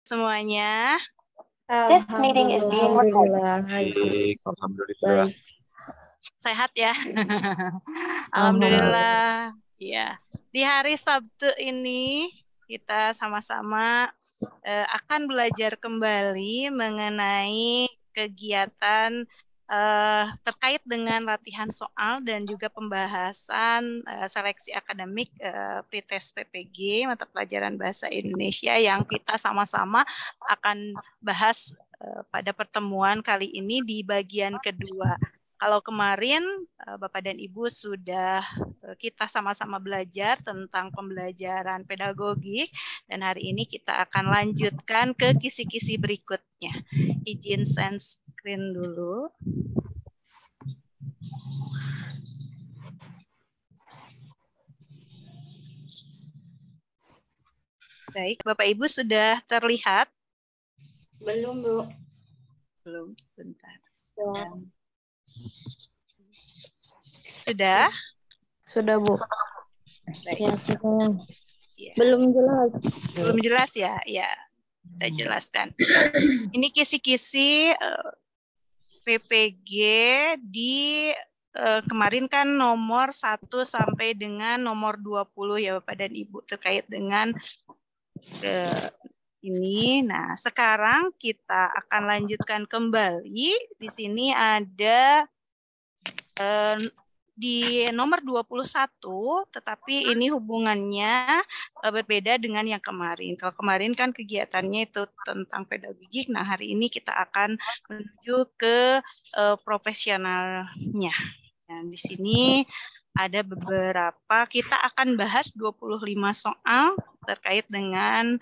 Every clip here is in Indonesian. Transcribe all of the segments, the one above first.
Semuanya. This meeting is being recorded. Baik, alhamdulillah. Baik. Sehat ya. Alhamdulillah. Ya. Di hari Sabtu ini kita sama-sama akan belajar kembali mengenai kegiatan terkait dengan latihan soal dan juga pembahasan seleksi akademik pretest PPG mata pelajaran bahasa Indonesia yang kita sama-sama akan bahas pada pertemuan kali ini di bagian kedua. Kalau kemarin Bapak dan Ibu sudah kita sama-sama belajar tentang pembelajaran pedagogik dan hari ini kita akan lanjutkan ke kisi-kisi berikutnya. Izin share screen dulu. Baik, Bapak Ibu sudah terlihat? Belum, Bu. Belum, bentar. Sudah? Sudah, Bu. Baik. Ya. Belum jelas. Belum jelas ya? Ya, kita jelaskan. Ini kisi-kisi PPG di kemarin kan nomor 1 sampai dengan nomor 20 ya Bapak dan Ibu terkait dengan ini. Nah, sekarang kita akan lanjutkan kembali. Di sini ada di nomor 21, tetapi ini hubungannya berbeda dengan yang kemarin. Kalau kemarin kan kegiatannya itu tentang pedagogik, nah hari ini kita akan menuju ke profesionalnya. Nah, di sini ada beberapa, kita akan bahas 25 soal terkait dengan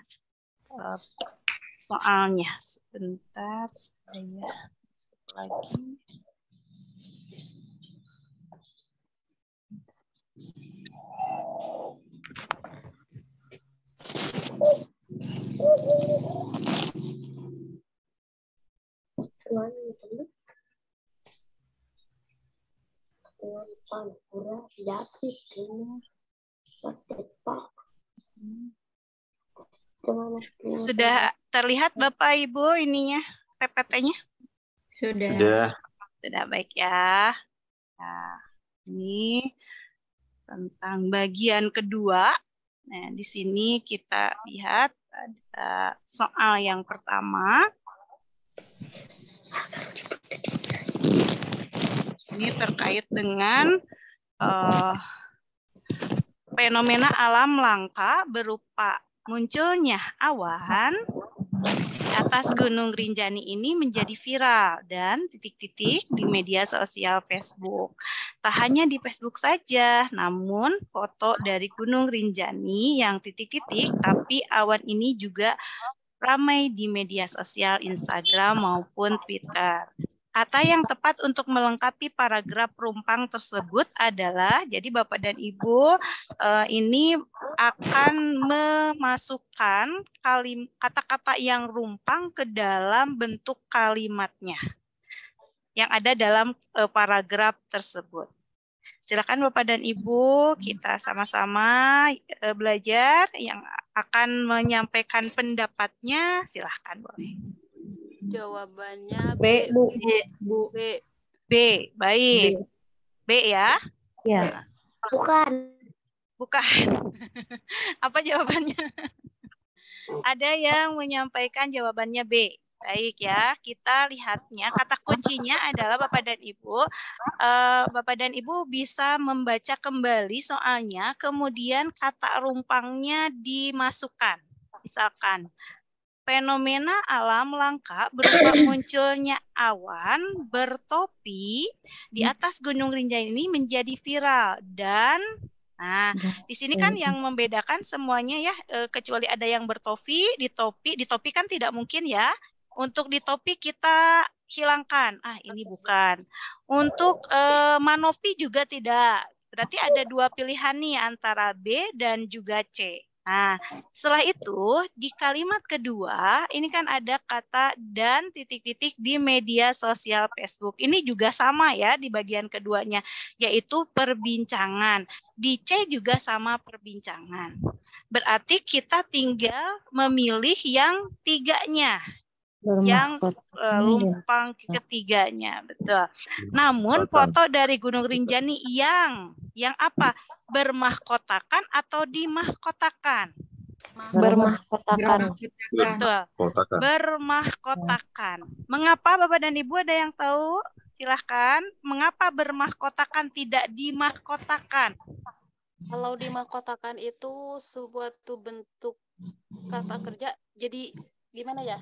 soalnya. Sebentar, saya lagi. Sudah terlihat Bapak Ibu ininya PPT-nya? Sudah. Sudah, baik ya. Nah, ini tentang bagian kedua. Nah, di sini kita lihat ada soal yang pertama. Ini terkait dengan fenomena alam langka berupa munculnya awan di atas Gunung Rinjani ini menjadi viral dan titik-titik di media sosial Facebook. Tak hanya di Facebook saja, namun foto dari Gunung Rinjani yang titik-titik, tapi awan ini juga ramai di media sosial Instagram maupun Twitter. Kata yang tepat untuk melengkapi paragraf rumpang tersebut adalah, jadi Bapak dan Ibu ini akan memasukkan kata-kata yang rumpang ke dalam bentuk kalimatnya yang ada dalam paragraf tersebut. Silakan Bapak dan Ibu, kita sama-sama belajar yang akan menyampaikan pendapatnya, silahkan boleh. Jawabannya B, Bu. Bu. B, baik. B ya? Ya. Bukan. Apa jawabannya? Ada yang menyampaikan jawabannya B. Baik ya, kita lihatnya. Kata kuncinya adalah Bapak dan Ibu. Bapak dan Ibu bisa membaca kembali soalnya, kemudian kata rumpangnya dimasukkan. Misalkan, fenomena alam langka berupa munculnya awan bertopi di atas Gunung Rinjani ini menjadi viral dan di sini kan yang membedakan semuanya ya kecuali ada yang bertopi, di topi kan tidak mungkin ya. Untuk di topi kita hilangkan. Ini bukan. Untuk manopi juga tidak. Berarti ada dua pilihan nih antara B dan juga C. Nah, setelah itu di kalimat kedua ini kan ada kata dan titik-titik di media sosial Facebook. Ini juga sama ya di bagian keduanya, yaitu perbincangan. Di C juga sama perbincangan. Berarti kita tinggal memilih yang tiganya, yang lumpang ketiganya, betul. Namun foto dari Gunung Rinjani yang apa? Bermahkotakan atau dimahkotakan? Bermahkotakan. Betul. Bermahkotakan. Mengapa Bapak dan Ibu ada yang tahu? Silahkan. Mengapa bermahkotakan tidak dimahkotakan? Kalau dimahkotakan itu suatu bentuk kata kerja, jadi gimana ya?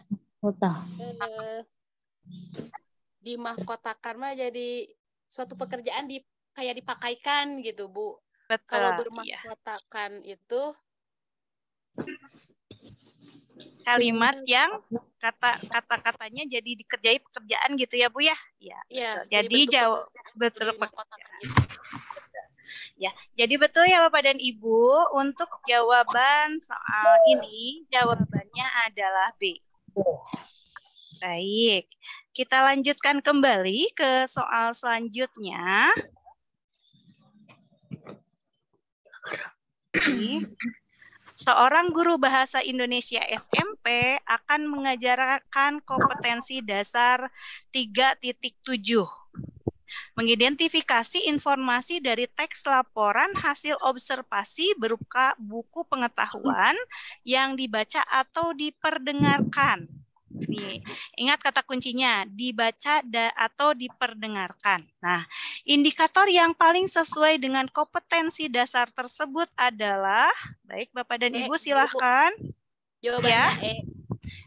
Dimahkotakan mah jadi suatu pekerjaan kayak dipakaikan gitu, Bu. Betul. Kalau bermahkotakan itu kalimat yang kata-katanya jadi dikerjai pekerjaan gitu ya, Bu ya? Ya. Jadi jawab betul pekerjaan. Ya, jadi betul ya Bapak dan Ibu, untuk jawaban soal ini jawabannya adalah B. Baik, kita lanjutkan kembali ke soal selanjutnya. Seorang guru bahasa Indonesia SMP akan mengajarkan kompetensi dasar 3.7. Mengidentifikasi informasi dari teks laporan hasil observasi berupa buku pengetahuan yang dibaca atau diperdengarkan. Nih, ingat kata kuncinya, dibaca atau diperdengarkan. Nah, indikator yang paling sesuai dengan kompetensi dasar tersebut adalah, baik Bapak dan Ibu silahkan. Jawabannya ya.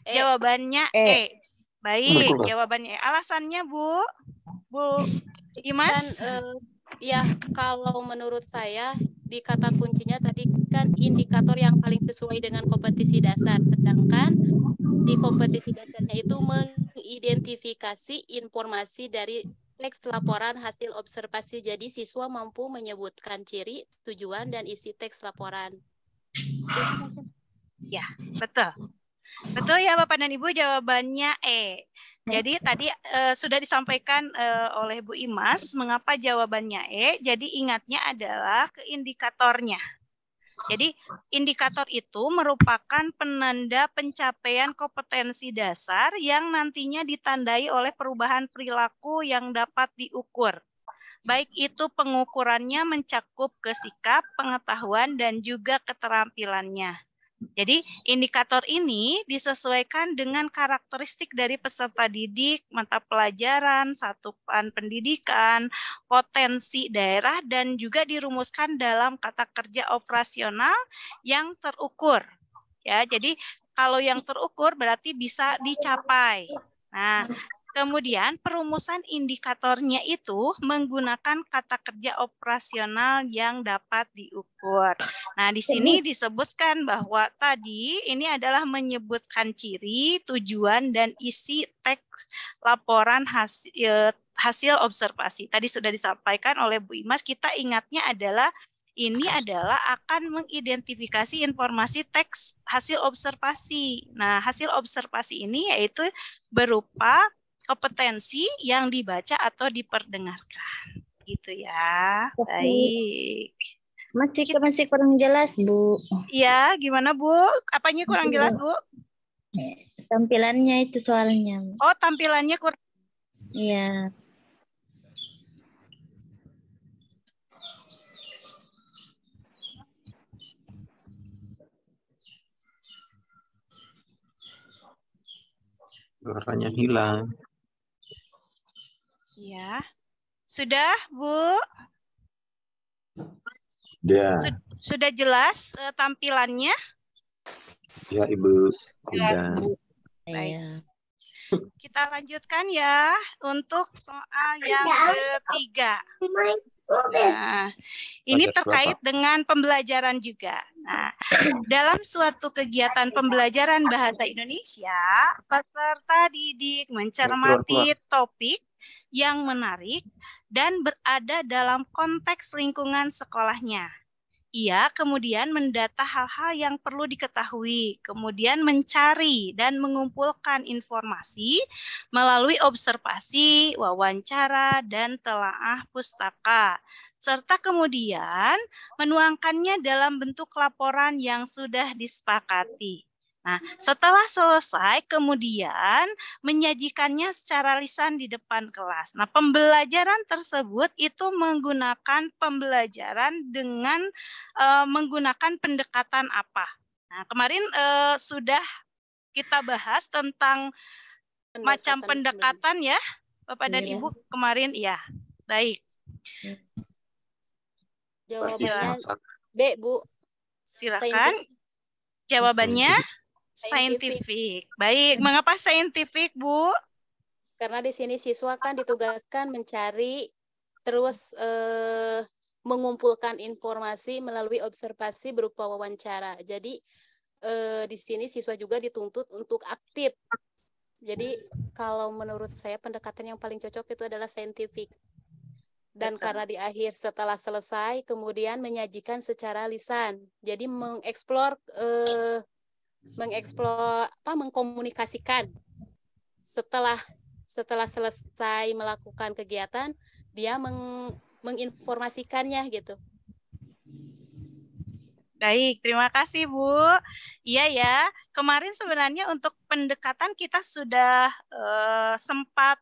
Jawabannya E. Baik, jawabannya E. Alasannya Bu Imas? Kan, ya, kalau menurut saya di kata kuncinya tadi kan indikator yang paling sesuai dengan kompetisi dasar, sedangkan di kompetisi dasarnya itu mengidentifikasi informasi dari teks laporan hasil observasi. Jadi siswa mampu menyebutkan ciri, tujuan, dan isi teks laporan. Ya, betul. Betul ya Bapak dan Ibu, jawabannya E. Jadi tadi sudah disampaikan oleh Bu Imas mengapa jawabannya E. Jadi ingatnya adalah ke indikatornya. Jadi indikator itu merupakan penanda pencapaian kompetensi dasar yang nantinya ditandai oleh perubahan perilaku yang dapat diukur. Baik itu pengukurannya mencakup ke sikap, pengetahuan, dan juga keterampilannya. Jadi indikator ini disesuaikan dengan karakteristik dari peserta didik, mata pelajaran, satuan pendidikan, potensi daerah, dan juga dirumuskan dalam kata kerja operasional yang terukur. Ya, jadi kalau yang terukur berarti bisa dicapai. Nah, kemudian perumusan indikatornya itu menggunakan kata kerja operasional yang dapat diukur. Nah, di sini disebutkan bahwa tadi ini adalah menyebutkan ciri, tujuan, dan isi teks laporan hasil observasi. Tadi sudah disampaikan oleh Bu Imas, kita ingatnya adalah ini adalah akan mengidentifikasi informasi teks hasil observasi. Nah, hasil observasi ini yaitu berupa kompetensi yang dibaca atau diperdengarkan, gitu ya. Baik. Masih kurang jelas, Bu. Iya, gimana Bu? Apanya kurang jelas, Bu? Tampilannya itu soalnya. Oh, tampilannya kurang. Iya. Warnanya hilang. Ya. Sudah, Bu? Ya. Sudah jelas tampilannya? Ya, Ibu. Sudah. Baik. Kita lanjutkan ya untuk soal yang ketiga. Nah, ini terkait dengan pembelajaran juga. Nah, dalam suatu kegiatan pembelajaran bahasa Indonesia, peserta didik mencermati topik yang menarik dan berada dalam konteks lingkungan sekolahnya. Ia kemudian mendata hal-hal yang perlu diketahui, kemudian mencari dan mengumpulkan informasi melalui observasi, wawancara, dan telaah pustaka, serta kemudian menuangkannya dalam bentuk laporan yang sudah disepakati. Nah, setelah selesai, kemudian menyajikannya secara lisan di depan kelas. Nah, pembelajaran tersebut itu menggunakan pembelajaran dengan menggunakan pendekatan apa. Nah, kemarin sudah kita bahas tentang macam pendekatan ya, Bapak dan Iya. Ibu kemarin ya. Baik. Jawabannya B, Bu. Silakan. Jawabannya saintifik. Baik, mengapa saintifik, Bu? Karena di sini siswa kan ditugaskan mencari terus mengumpulkan informasi melalui observasi berupa wawancara. Jadi di sini siswa juga dituntut untuk aktif. Jadi kalau menurut saya pendekatan yang paling cocok itu adalah saintifik. Dan karena di akhir setelah selesai kemudian menyajikan secara lisan. Jadi mengkomunikasikan setelah selesai melakukan kegiatan dia menginformasikannya gitu. Baik, terima kasih Bu. Iya ya, kemarin sebenarnya untuk pendekatan kita sudah sempat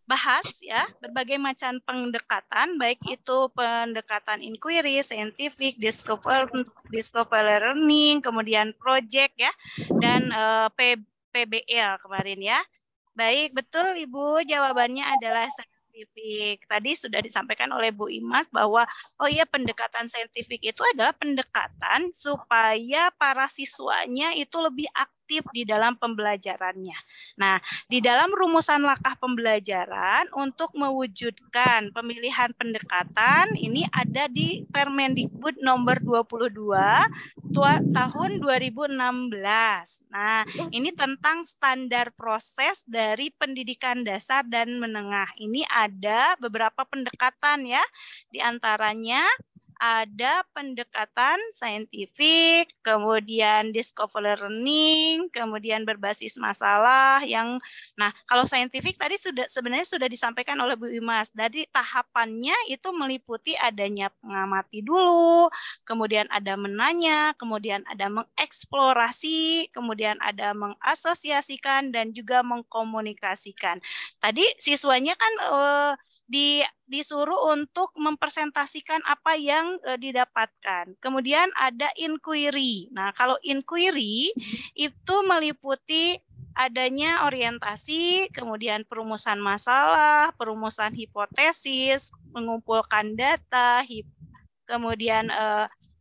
bahas ya berbagai macam pendekatan, baik itu pendekatan inquiry, scientific, discover learning, kemudian project ya, dan PBL kemarin ya. Baik, betul Ibu, jawabannya adalah saintifik. Tadi sudah disampaikan oleh Bu Imas bahwa oh iya pendekatan saintifik itu adalah pendekatan supaya para siswanya itu lebih aktif di dalam pembelajarannya. Nah, di dalam rumusan langkah pembelajaran untuk mewujudkan pemilihan pendekatan ini ada di Permendikbud nomor 22 tahun 2016. Nah, ini tentang standar proses dari pendidikan dasar dan menengah. Ini ada beberapa pendekatan ya. Di antaranya ada pendekatan saintifik, kemudian discover learning, kemudian berbasis masalah yang kalau saintifik tadi sebenarnya sudah disampaikan oleh Bu Imas. Jadi tahapannya itu meliputi adanya mengamati dulu, kemudian ada menanya, kemudian ada mengeksplorasi, kemudian ada mengasosiasikan dan juga mengkomunikasikan. Tadi siswanya kan disuruh untuk mempresentasikan apa yang didapatkan. Kemudian ada inquiry. Nah, kalau inquiry itu meliputi adanya orientasi, kemudian perumusan masalah, perumusan hipotesis, mengumpulkan data, kemudian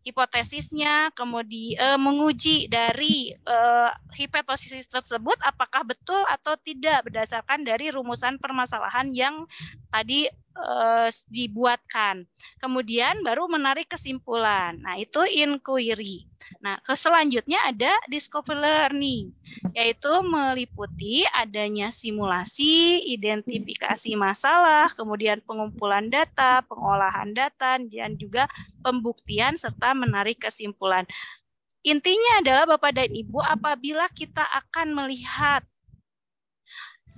hipotesisnya, kemudian menguji dari hipotesis tersebut apakah betul atau tidak berdasarkan dari rumusan permasalahan yang tadi dibuatkan. Kemudian baru menarik kesimpulan. Nah, itu inquiry. Nah, selanjutnya ada discover learning, yaitu meliputi adanya simulasi, identifikasi masalah, kemudian pengumpulan data, pengolahan data, dan juga pembuktian serta menarik kesimpulan. Intinya adalah Bapak dan Ibu, apabila kita akan melihat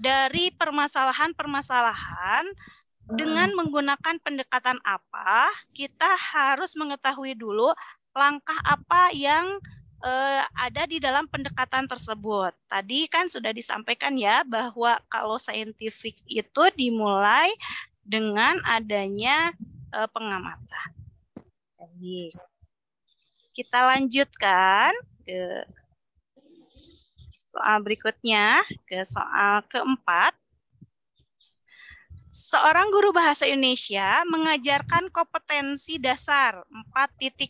dari permasalahan-permasalahan dengan menggunakan pendekatan apa, kita harus mengetahui dulu langkah apa yang ada di dalam pendekatan tersebut. Tadi kan sudah disampaikan ya bahwa kalau saintifik itu dimulai dengan adanya pengamatan. Jadi kita lanjutkan ke soal berikutnya, ke soal keempat. Seorang guru bahasa Indonesia mengajarkan kompetensi dasar 4.2,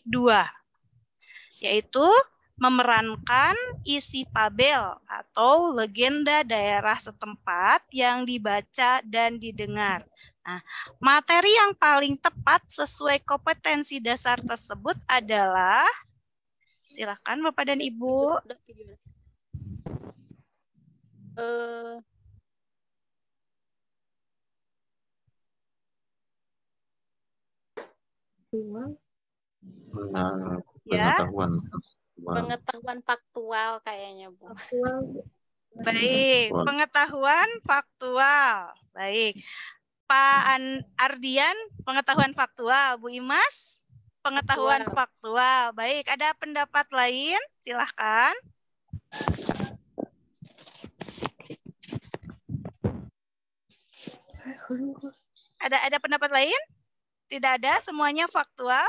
yaitu memerankan isi fabel atau legenda daerah setempat yang dibaca dan didengar. Nah, materi yang paling tepat sesuai kompetensi dasar tersebut adalah, silakan Bapak dan Ibu. Nah, Ya, pengetahuan. Pengetahuan faktual kayaknya, Bu. baik. Pengetahuan faktual. Baik. Pak Ardian, pengetahuan faktual. Bu Imas, pengetahuan faktual. Baik, ada pendapat lain? Silahkan. Ada pendapat lain? Tidak ada, semuanya faktual.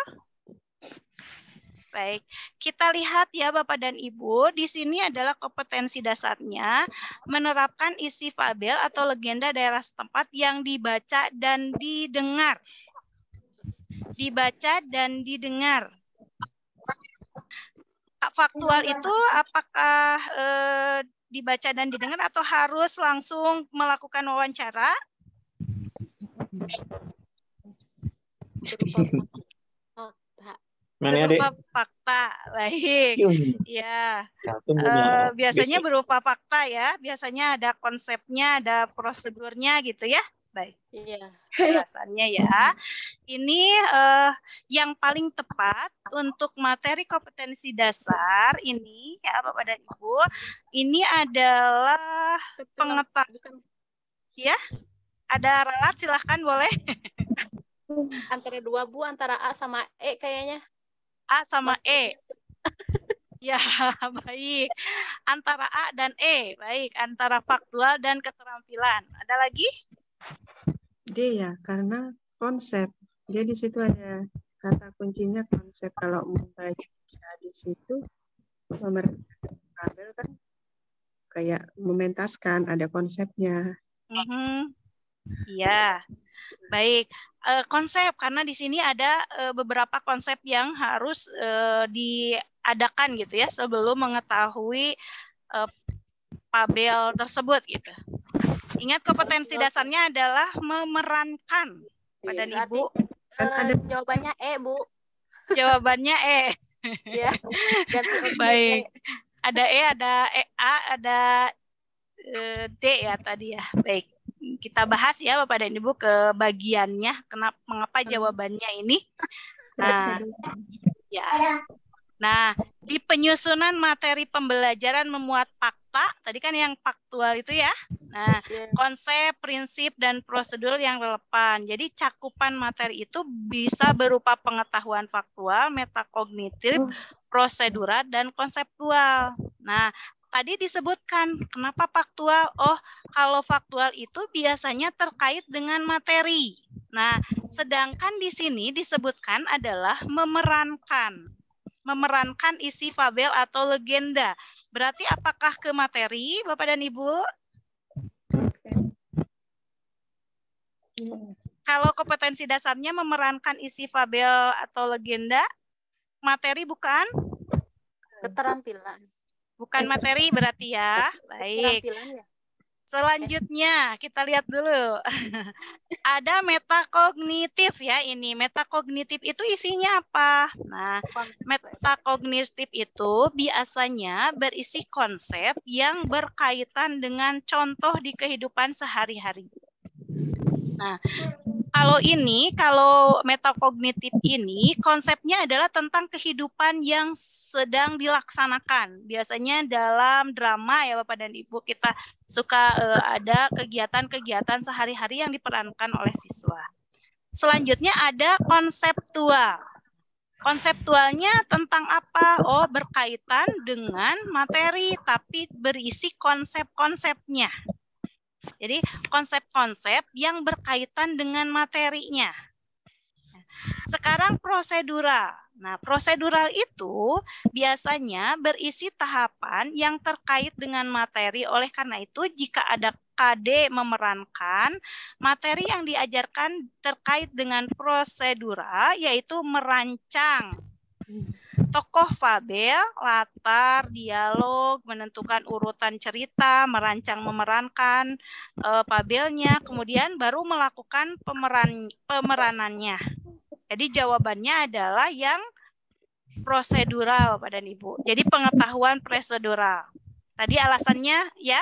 Baik, kita lihat ya Bapak dan Ibu, di sini adalah kompetensi dasarnya menerapkan isi fabel atau legenda daerah setempat yang dibaca dan didengar. Dibaca dan didengar. Faktual itu apakah dibaca dan didengar atau harus langsung melakukan wawancara? Berupa fakta, baik. Ya, biasanya berupa fakta ya. Biasanya ada konsepnya, ada prosedurnya gitu ya. Baik. Iya. Alasannya ya. Ini yang paling tepat untuk materi kompetensi dasar ini ya Bapak dan Ibu. Ini adalah pengetahuan. Ya, ada ralat silahkan boleh. Antara dua Bu, antara A sama E kayaknya. A sama E. Ya, baik. Antara A dan E. Baik, antara faktual dan keterampilan. Ada lagi? D ya, karena konsep. Dia di situ ada kata kuncinya konsep. Kalau membaca di situ, memerintahkan fabel kan kayak mementaskan, ada konsepnya. Iya, baik. Konsep, karena di sini ada beberapa konsep yang harus diadakan gitu ya sebelum mengetahui fabel tersebut gitu. Ingat kompetensi dasarnya adalah memerankan. Pak dan Ibu. Jawabannya E, Bu. Jawabannya E. Ya. Baik. Ada E, ada A, ada D ya tadi ya. Baik. Kita bahas ya Bapak dan Ibu ke bagiannya mengapa jawabannya ini. Nah, ya. Nah, di penyusunan materi pembelajaran memuat fakta, tadi kan yang faktual itu ya. Nah, konsep, prinsip, dan prosedur yang relevan. Jadi cakupan materi itu bisa berupa pengetahuan faktual, metakognitif, prosedural, dan konseptual. Nah, tadi disebutkan kenapa faktual. Oh, kalau faktual itu biasanya terkait dengan materi. Nah, sedangkan di sini disebutkan adalah memerankan isi fabel atau legenda. Berarti apakah ke materi, Bapak dan Ibu? Kalau kompetensi dasarnya memerankan isi fabel atau legenda, materi bukan? Keterampilan. Bukan materi berarti ya. Baik. Keterampilan ya. Selanjutnya kita lihat dulu. Ada metakognitif ya ini. Metakognitif itu isinya apa? Nah, metakognitif itu biasanya berisi konsep yang berkaitan dengan contoh di kehidupan sehari-hari. Nah, kalau metakognitif ini konsepnya adalah tentang kehidupan yang sedang dilaksanakan. Biasanya dalam drama ya Bapak dan Ibu kita suka ada kegiatan-kegiatan sehari-hari yang diperankan oleh siswa. Selanjutnya ada konseptual. Konseptualnya tentang apa? Oh, berkaitan dengan materi tapi berisi konsep-konsepnya. Jadi konsep-konsep yang berkaitan dengan materinya. Sekarang prosedural. Nah, prosedural itu biasanya berisi tahapan yang terkait dengan materi. Oleh karena itu, jika ada KD memerankan, materi yang diajarkan terkait dengan prosedural, yaitu merancang tokoh fabel, latar, dialog, menentukan urutan cerita, merancang memerankan fabelnya, kemudian baru melakukan pemeranannya. Jadi jawabannya adalah yang prosedural Bapak dan Ibu. Jadi pengetahuan prosedural. Tadi alasannya ya,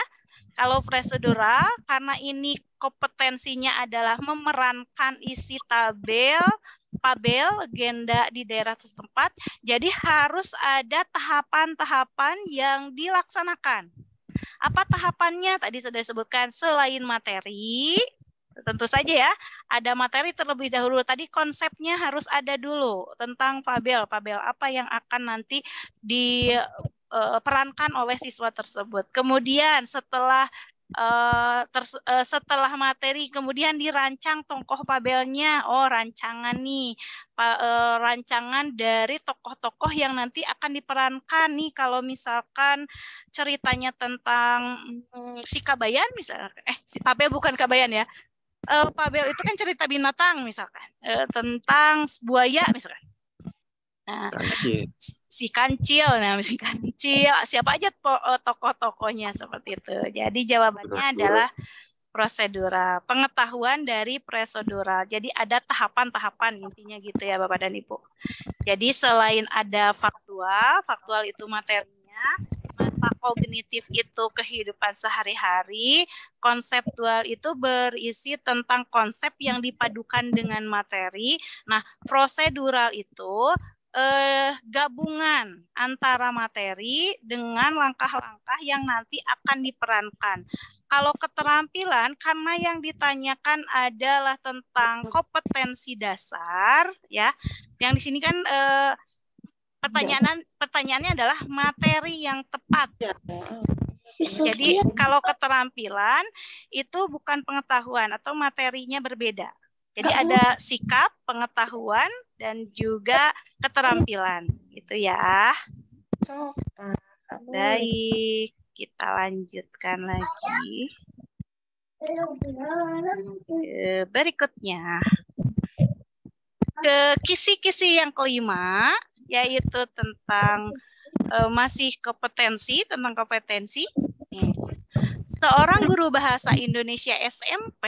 kalau prosedural karena ini kompetensinya adalah memerankan isi tabel, Pabel, legenda di daerah setempat. Jadi harus ada tahapan-tahapan yang dilaksanakan. Apa tahapannya? Tadi sudah disebutkan, selain materi, tentu saja ya, ada materi terlebih dahulu. Tadi konsepnya harus ada dulu tentang Pabel. Pabel apa yang akan nanti diperankan oleh siswa tersebut. Kemudian setelah materi, kemudian dirancang tokoh Pabelnya. Oh, rancangan nih, rancangan dari tokoh-tokoh yang nanti akan diperankan nih. Kalau misalkan ceritanya tentang si Kabayan misalnya, si Pabel bukan Kabayan ya. Pabel itu kan cerita binatang misalkan, tentang buaya misalkan. Nah, si Kancil, siapa aja tokoh-tokohnya seperti itu. Jadi jawabannya adalah prosedural, pengetahuan dari prosedural. Jadi ada tahapan-tahapan intinya gitu ya Bapak dan Ibu. Jadi selain ada faktual itu materinya, metakognitif itu kehidupan sehari-hari, konseptual itu berisi tentang konsep yang dipadukan dengan materi. Nah, prosedural itu gabungan antara materi dengan langkah-langkah yang nanti akan diperankan. Kalau keterampilan, karena yang ditanyakan adalah tentang kompetensi dasar, ya. Yang di sini kan pertanyaannya adalah materi yang tepat. Jadi kalau keterampilan itu bukan pengetahuan atau materinya berbeda. Jadi ada sikap, pengetahuan, dan juga keterampilan, gitu ya. Baik, kita lanjutkan lagi. Berikutnya, ke kisi-kisi yang kelima, yaitu tentang masih kompetensi, tentang kompetensi. Seorang guru bahasa Indonesia SMP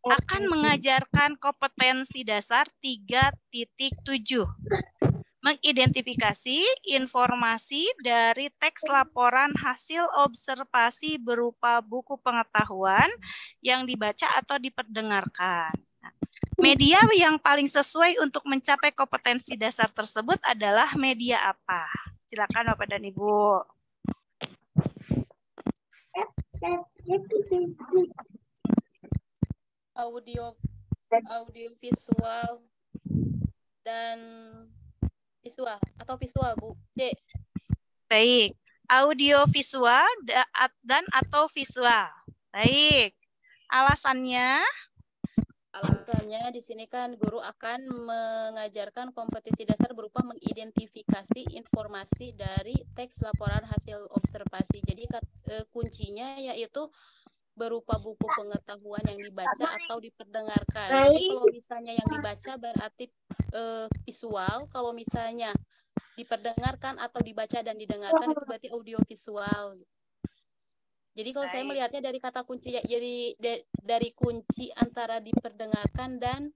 akan mengajarkan kompetensi dasar 3.7. Mengidentifikasi informasi dari teks laporan hasil observasi berupa buku pengetahuan yang dibaca atau diperdengarkan. Media yang paling sesuai untuk mencapai kompetensi dasar tersebut adalah media apa? Silakan Bapak dan Ibu. Audio visual dan visual atau visual Bu C. Baik, audio visual dan atau visual. Baik, alasannya di sini kan guru akan mengajarkan kompetensi dasar berupa mengidentifikasi informasi dari teks laporan hasil observasi. Jadi kuncinya yaitu berupa buku pengetahuan yang dibaca atau diperdengarkan. Jadi kalau misalnya yang dibaca berarti visual, kalau misalnya diperdengarkan atau dibaca dan didengarkan itu berarti audio visual. Jadi kalau saya melihatnya dari kata kunci, jadi dari kunci antara diperdengarkan dan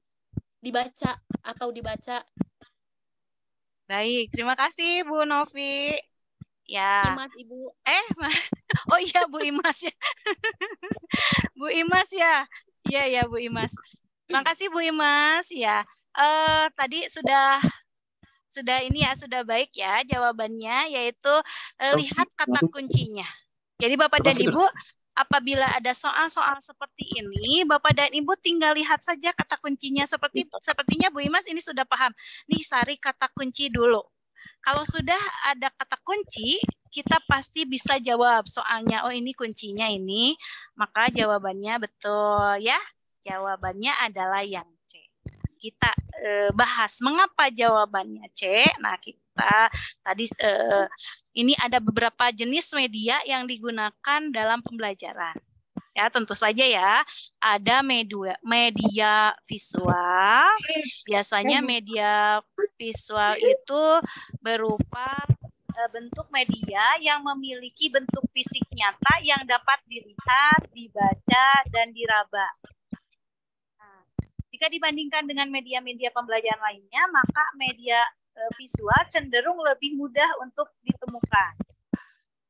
dibaca atau dibaca. Baik, terima kasih Bu Novi. Ya. Imas Ibu. Oh iya Bu Imas ya. Bu Imas ya. Iya ya Bu Imas. Terima kasih Bu Imas ya. Tadi sudah ini ya, sudah baik ya jawabannya, yaitu lihat kata kuncinya. Jadi Bapak dan Ibu, apabila ada soal-soal seperti ini, Bapak dan Ibu tinggal lihat saja kata kuncinya. Sepertinya Bu Imas ini sudah paham. Nih, cari kata kunci dulu. Kalau sudah ada kata kunci, kita pasti bisa jawab soalnya. Oh, ini kuncinya ini, maka jawabannya betul ya. Jawabannya adalah yang C. Kita bahas mengapa jawabannya C. Nah, kita tadi ini ada beberapa jenis media yang digunakan dalam pembelajaran. Ya, tentu saja ya, ada media visual. Biasanya media visual itu berupa bentuk media yang memiliki bentuk fisik nyata yang dapat dilihat, dibaca, dan diraba. Nah, jika dibandingkan dengan media-media pembelajaran lainnya, maka media visual cenderung lebih mudah untuk ditemukan.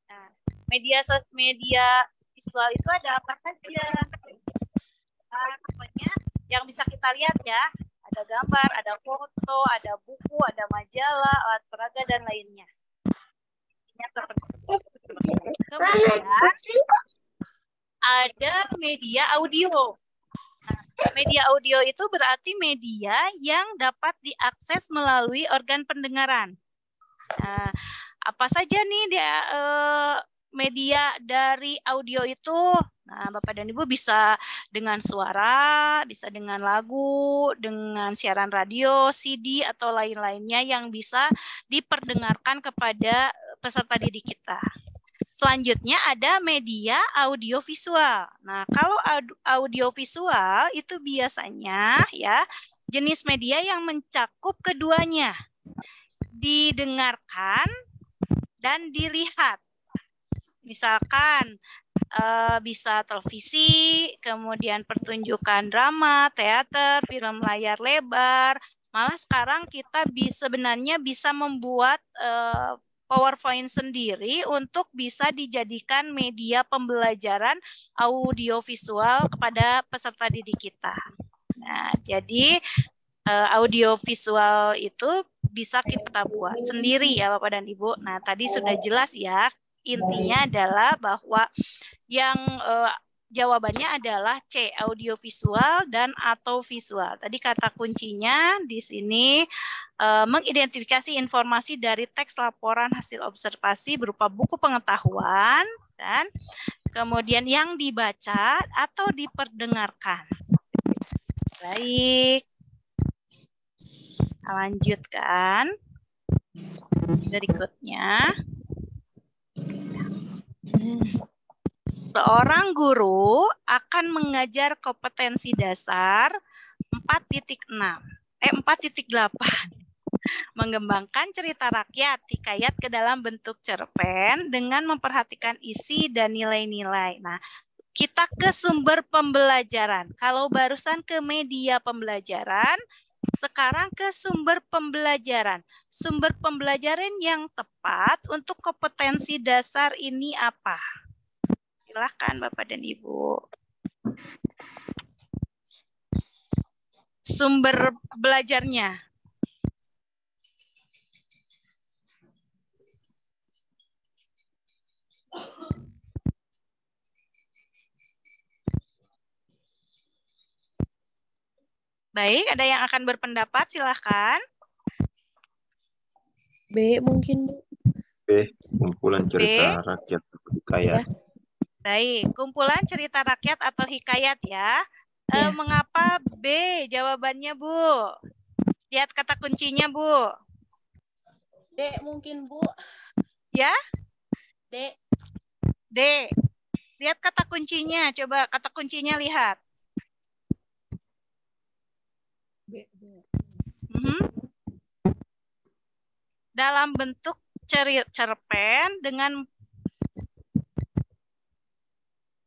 Nah, media visual itu ada apa saja? Pokoknya yang bisa kita lihat ya, ada gambar, ada foto, ada buku, ada majalah, alat peraga, dan lainnya. Kemudian ada media audio. Nah, media audio itu berarti media yang dapat diakses melalui organ pendengaran. Nah, apa saja nih dia media dari audio itu? Nah, Bapak dan Ibu bisa dengan suara, bisa dengan lagu, dengan siaran radio, CD, atau lain-lainnya yang bisa diperdengarkan kepada peserta didik kita. Selanjutnya ada media audiovisual. Nah, kalau audiovisual itu biasanya ya jenis media yang mencakup keduanya, didengarkan dan dilihat. Misalkan bisa televisi, kemudian pertunjukan drama, teater, film layar lebar. Malah sekarang kita sebenarnya bisa membuat PowerPoint sendiri untuk bisa dijadikan media pembelajaran audiovisual kepada peserta didik kita. Nah, jadi audiovisual itu bisa kita buat sendiri ya Bapak dan Ibu. Nah, tadi sudah jelas ya. Intinya adalah bahwa yang jawabannya adalah C, audiovisual dan atau visual. Tadi kata kuncinya di sini mengidentifikasi informasi dari teks laporan hasil observasi berupa buku pengetahuan dan kemudian yang dibaca atau diperdengarkan. Baik. Lanjutkan. Berikutnya. Seorang guru akan mengajar kompetensi dasar 4.6, 4.8. Mengembangkan cerita rakyat, hikayat ke dalam bentuk cerpen dengan memperhatikan isi dan nilai-nilai. Nah, kita ke sumber pembelajaran. Kalau barusan ke media pembelajaran, sekarang ke sumber pembelajaran. Sumber pembelajaran yang tepat untuk kompetensi dasar ini apa? Silakan Bapak dan Ibu. Sumber belajarnya. Baik, ada yang akan berpendapat? Silakan. B mungkin, Bu. B, kumpulan cerita rakyat atau hikayat. Ya. Baik, kumpulan cerita rakyat atau hikayat ya. Mengapa B jawabannya, Bu? Lihat kata kuncinya, Bu. D mungkin, Bu. Ya? D. D. Lihat kata kuncinya, coba kata kuncinya lihat. Dalam bentuk cerpen dengan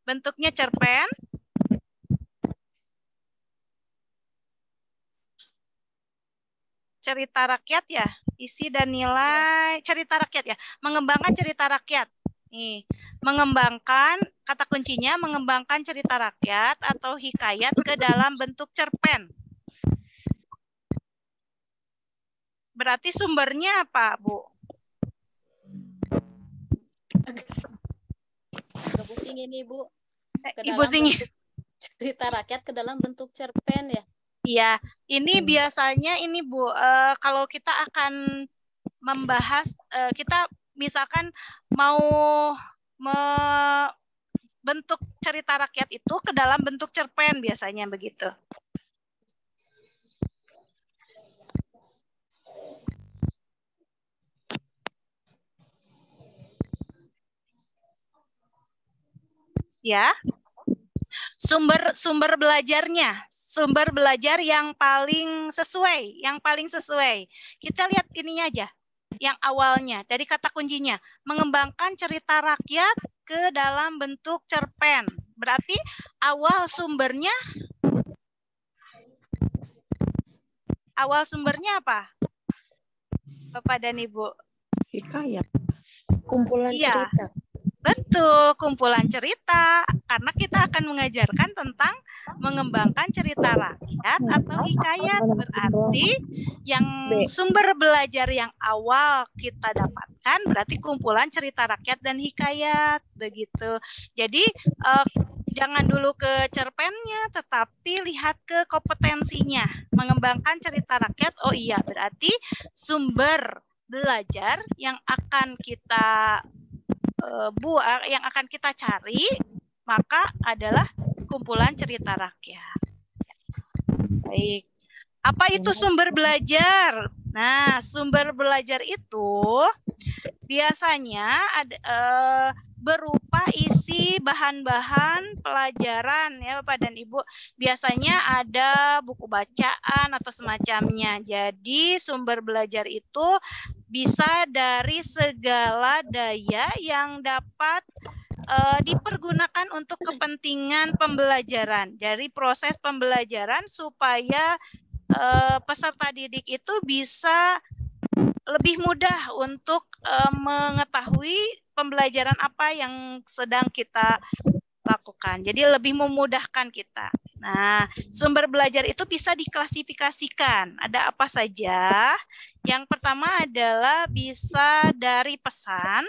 bentuknya cerpen, cerita rakyat ya, isi dan nilai cerita rakyat ya, mengembangkan cerita rakyat. Nih, mengembangkan, kata kuncinya mengembangkan cerita rakyat atau hikayat ke dalam bentuk cerpen. Berarti sumbernya apa, Bu? Agak pusing ini, Bu. Ibu Singi. Cerita rakyat ke dalam bentuk cerpen ya? Iya, ini biasanya ini Bu, kalau kita akan membahas, kita misalkan mau bentuk cerita rakyat itu ke dalam bentuk cerpen biasanya begitu. Ya. Sumber belajarnya, sumber belajar yang paling sesuai. Kita lihat ininya aja, yang awalnya dari kata kuncinya mengembangkan cerita rakyat ke dalam bentuk cerpen. Berarti awal sumbernya apa? Bapak dan Ibu? Hikayat. Kumpulan cerita. Betul, kumpulan cerita. karena kita akan mengajarkan tentang mengembangkan cerita rakyat atau hikayat. Berarti yang sumber belajar yang awal kita dapatkan berarti kumpulan cerita rakyat dan hikayat, begitu. Jadi jangan dulu ke cerpennya, tetapi lihat ke kompetensinya. Mengembangkan cerita rakyat, oh iya, berarti sumber belajar yang akan kita yang akan kita cari, maka adalah kumpulan cerita rakyat. Baik. Apa itu sumber belajar? Nah, sumber belajar itu biasanya berupa isi bahan-bahan pelajaran ya Bapak dan Ibu. Biasanya ada buku bacaan atau semacamnya. Jadi sumber belajar itu bisa dari segala daya yang dapat dipergunakan untuk kepentingan pembelajaran. Dari proses pembelajaran supaya peserta didik itu bisa lebih mudah untuk mengetahui pembelajaran apa yang sedang kita lakukan. Jadi lebih memudahkan kita. Nah, sumber belajar itu bisa diklasifikasikan. Ada apa saja? Yang pertama adalah bisa dari pesan,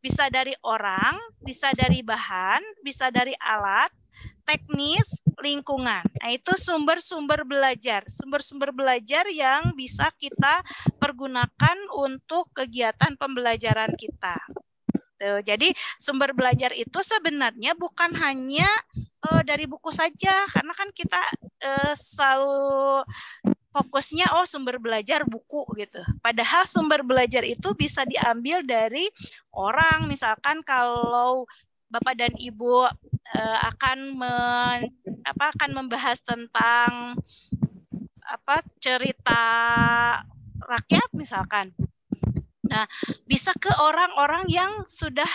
bisa dari orang, bisa dari bahan, bisa dari alat, teknis, lingkungan. Nah, itu sumber-sumber belajar. Sumber-sumber belajar yang bisa kita pergunakan untuk kegiatan pembelajaran kita. Jadi sumber belajar itu sebenarnya bukan hanya dari buku saja, karena kan kita selalu fokusnya sumber belajar buku gitu. Padahal sumber belajar itu bisa diambil dari orang. Misalkan kalau Bapak dan Ibu akan membahas tentang cerita rakyat misalkan. Nah, bisa ke orang-orang yang sudah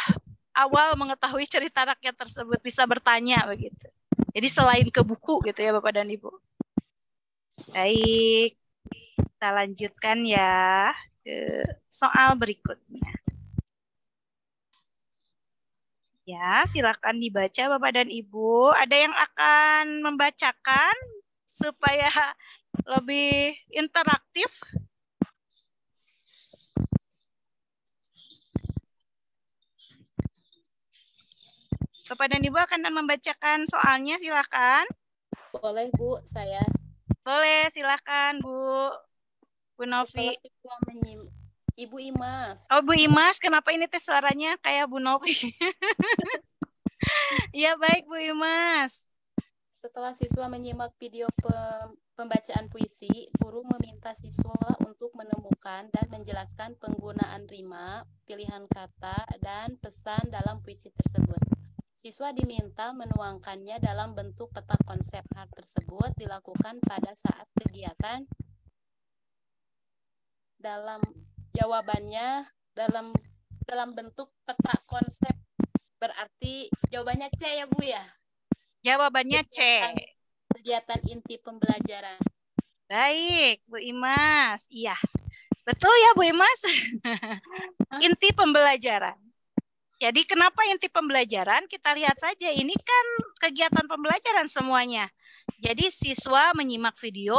awal mengetahui cerita rakyat tersebut, bisa bertanya begitu. Jadi selain ke buku gitu ya Bapak dan Ibu. Baik, kita lanjutkan ya ke soal berikutnya. Ya, silakan dibaca Bapak dan Ibu. Ada yang akan membacakan supaya lebih interaktif? Bapak dan Ibu akan membacakan soalnya, silakan. Boleh Bu, saya. Boleh, silakan Bu. Bu Novi. Ibu Imas. Oh, Bu Imas, kenapa ini teh suaranya kayak Bu Novi? Iya, baik Bu Imas. Setelah siswa menyimak video pembacaan puisi, guru meminta siswa untuk menemukan dan menjelaskan penggunaan rima, pilihan kata, dan pesan dalam puisi tersebut. Siswa diminta menuangkannya dalam bentuk peta konsep. Hal tersebut dilakukan pada saat kegiatan. Dalam jawabannya dalam bentuk peta konsep, berarti jawabannya C ya Bu ya? Jawabannya C. Kegiatan inti pembelajaran. Baik, Bu Imas. Iya, betul ya Bu Imas. Inti pembelajaran. Jadi kenapa inti pembelajaran? Kita lihat saja, ini kan kegiatan pembelajaran semuanya. Jadi siswa menyimak video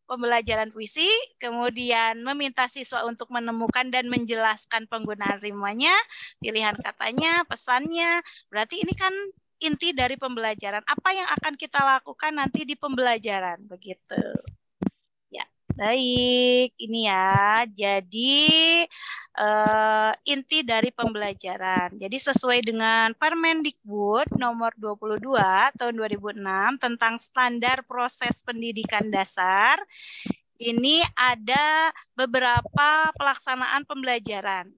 pembelajaran puisi, kemudian meminta siswa untuk menemukan dan menjelaskan penggunaan rimanya, pilihan katanya, pesannya. Berarti ini kan inti dari pembelajaran. Apa yang akan kita lakukan nanti di pembelajaran, begitu. Ya, baik. Ini ya. Jadi inti dari pembelajaran. Jadi sesuai dengan Permendikbud nomor 22 tahun 2006 tentang standar proses pendidikan dasar, ini ada beberapa pelaksanaan pembelajaran.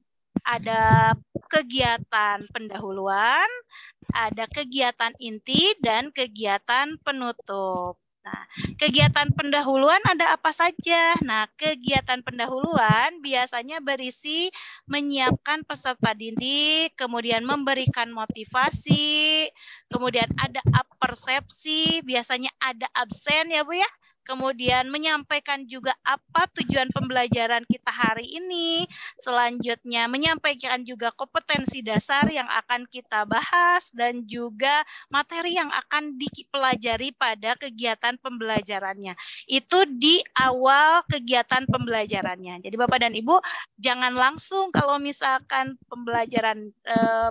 Ada kegiatan pendahuluan, ada kegiatan inti, dan kegiatan penutup. Nah, kegiatan pendahuluan ada apa saja? Nah, kegiatan pendahuluan biasanya berisi menyiapkan peserta didik, kemudian memberikan motivasi, kemudian ada persepsi, biasanya ada absen ya Bu ya. kemudian menyampaikan juga apa tujuan pembelajaran kita hari ini, selanjutnya menyampaikan juga kompetensi dasar yang akan kita bahas, dan juga materi yang akan dipelajari pada kegiatan pembelajarannya. Itu di awal kegiatan pembelajarannya. Jadi Bapak dan Ibu, jangan langsung kalau misalkan pembelajaran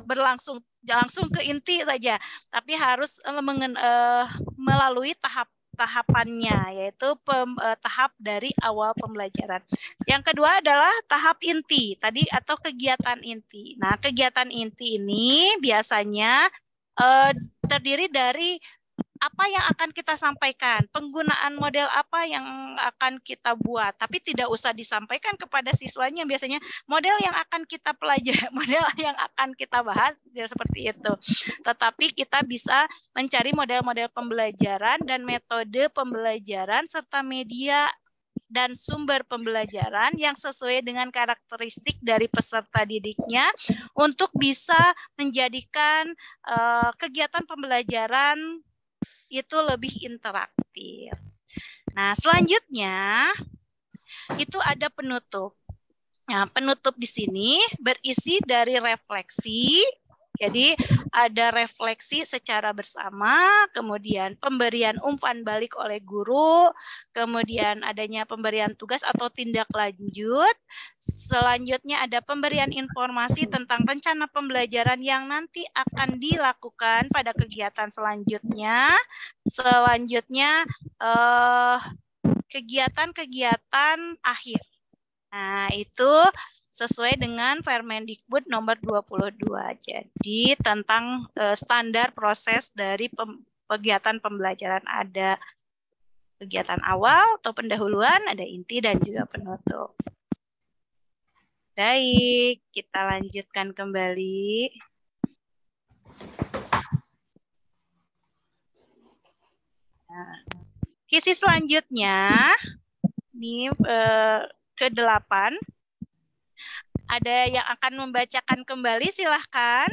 berlangsung langsung ke inti saja, tapi harus melalui tahapannya, yaitu tahap dari awal pembelajaran. Yang kedua adalah tahap inti tadi atau kegiatan inti. Nah, kegiatan inti ini biasanya terdiri dari apa yang akan kita sampaikan, penggunaan model apa yang akan kita buat, tapi tidak usah disampaikan kepada siswanya. Biasanya model yang akan kita pelajari, model yang akan kita bahas seperti itu. Tetapi kita bisa mencari model-model pembelajaran dan metode pembelajaran serta media dan sumber pembelajaran yang sesuai dengan karakteristik dari peserta didiknya untuk bisa menjadikan kegiatan pembelajaran itu lebih interaktif. Nah, selanjutnya itu ada penutup. Nah, penutup di sini berisi dari refleksi. Jadi ada refleksi secara bersama, kemudian pemberian umpan balik oleh guru, kemudian adanya pemberian tugas atau tindak lanjut. Selanjutnya ada pemberian informasi tentang rencana pembelajaran yang nanti akan dilakukan pada kegiatan selanjutnya. Selanjutnya kegiatan-kegiatan akhir. Nah, itu sesuai dengan Permendikbud nomor 22. Jadi tentang standar proses dari kegiatan pembelajaran, ada kegiatan awal atau pendahuluan, ada inti dan juga penutup. Baik, kita lanjutkan kembali. Nah, kisi selanjutnya ini ke-8. Ada yang akan membacakan kembali, silahkan.